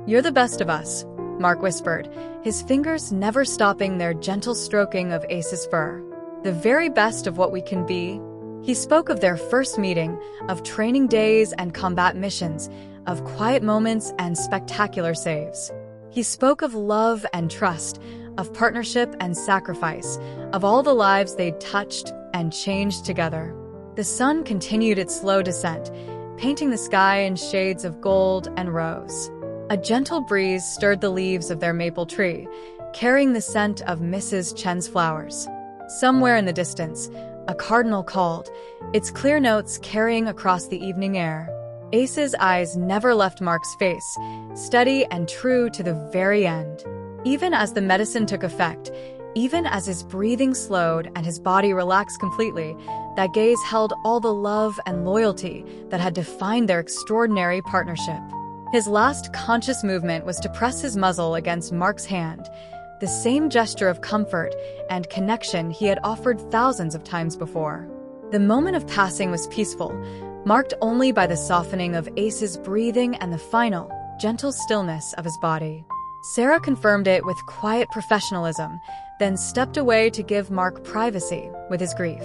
"You're the best of us," Mark whispered, his fingers never stopping their gentle stroking of Ace's fur. "The very best of what we can be." He spoke of their first meeting, of training days and combat missions, of quiet moments and spectacular saves. He spoke of love and trust, of partnership and sacrifice, of all the lives they'd touched and changed together. The sun continued its slow descent, painting the sky in shades of gold and rose. A gentle breeze stirred the leaves of their maple tree, carrying the scent of Mrs. Chen's flowers. Somewhere in the distance, a cardinal called, its clear notes carrying across the evening air. Ace's eyes never left Mark's face, steady and true to the very end. Even as the medicine took effect, even as his breathing slowed and his body relaxed completely, that gaze held all the love and loyalty that had defined their extraordinary partnership. His last conscious movement was to press his muzzle against Mark's hand, the same gesture of comfort and connection he had offered thousands of times before. The moment of passing was peaceful, marked only by the softening of Ace's breathing and the final, gentle stillness of his body. Sarah confirmed it with quiet professionalism, then stepped away to give Mark privacy with his grief.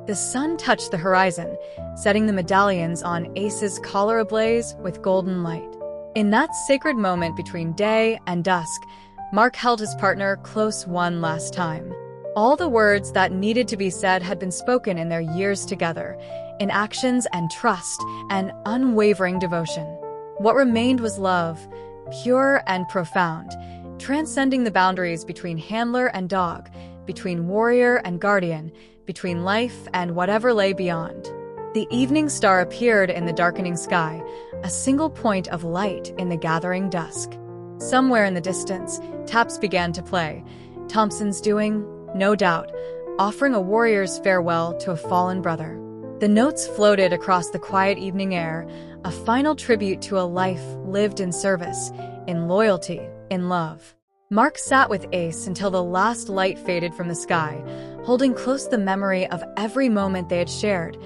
The sun touched the horizon, setting the medallions on Ace's collar ablaze with golden light. In that sacred moment between day and dusk, Mark held his partner close one last time. All the words that needed to be said had been spoken in their years together, in actions and trust and unwavering devotion. What remained was love, pure and profound, transcending the boundaries between handler and dog, between warrior and guardian, between life and whatever lay beyond. The evening star appeared in the darkening sky, a single point of light in the gathering dusk. Somewhere in the distance, taps began to play, Thompson's doing, no doubt, offering a warrior's farewell to a fallen brother. The notes floated across the quiet evening air, a final tribute to a life lived in service, in loyalty, in love. Mark sat with Ace until the last light faded from the sky, holding close the memory of every moment they had shared,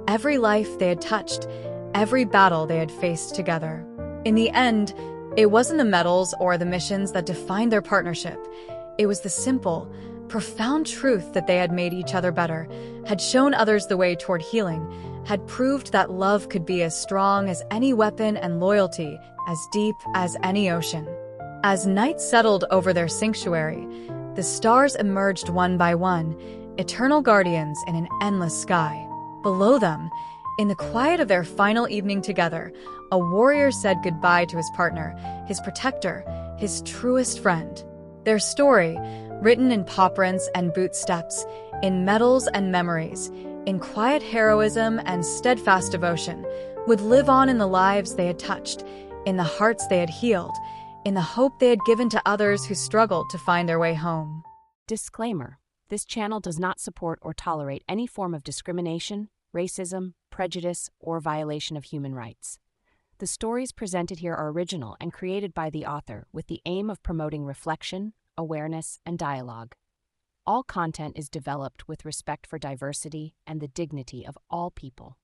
every life they had touched, every battle they had faced together. In the end, it wasn't the medals or the missions that defined their partnership. It was the simple, profound truth that they had made each other better, had shown others the way toward healing, had proved that love could be as strong as any weapon and loyalty as deep as any ocean. As night settled over their sanctuary, the stars emerged one by one, eternal guardians in an endless sky. Below them, in the quiet of their final evening together, a warrior said goodbye to his partner, his protector, his truest friend. Their story, written in paw prints and bootsteps, in medals and memories, in quiet heroism and steadfast devotion, would live on in the lives they had touched, in the hearts they had healed, in the hope they had given to others who struggled to find their way home. Disclaimer: this channel does not support or tolerate any form of discrimination, racism, prejudice, or violation of human rights. The stories presented here are original and created by the author with the aim of promoting reflection, awareness, and dialogue. All content is developed with respect for diversity and the dignity of all people.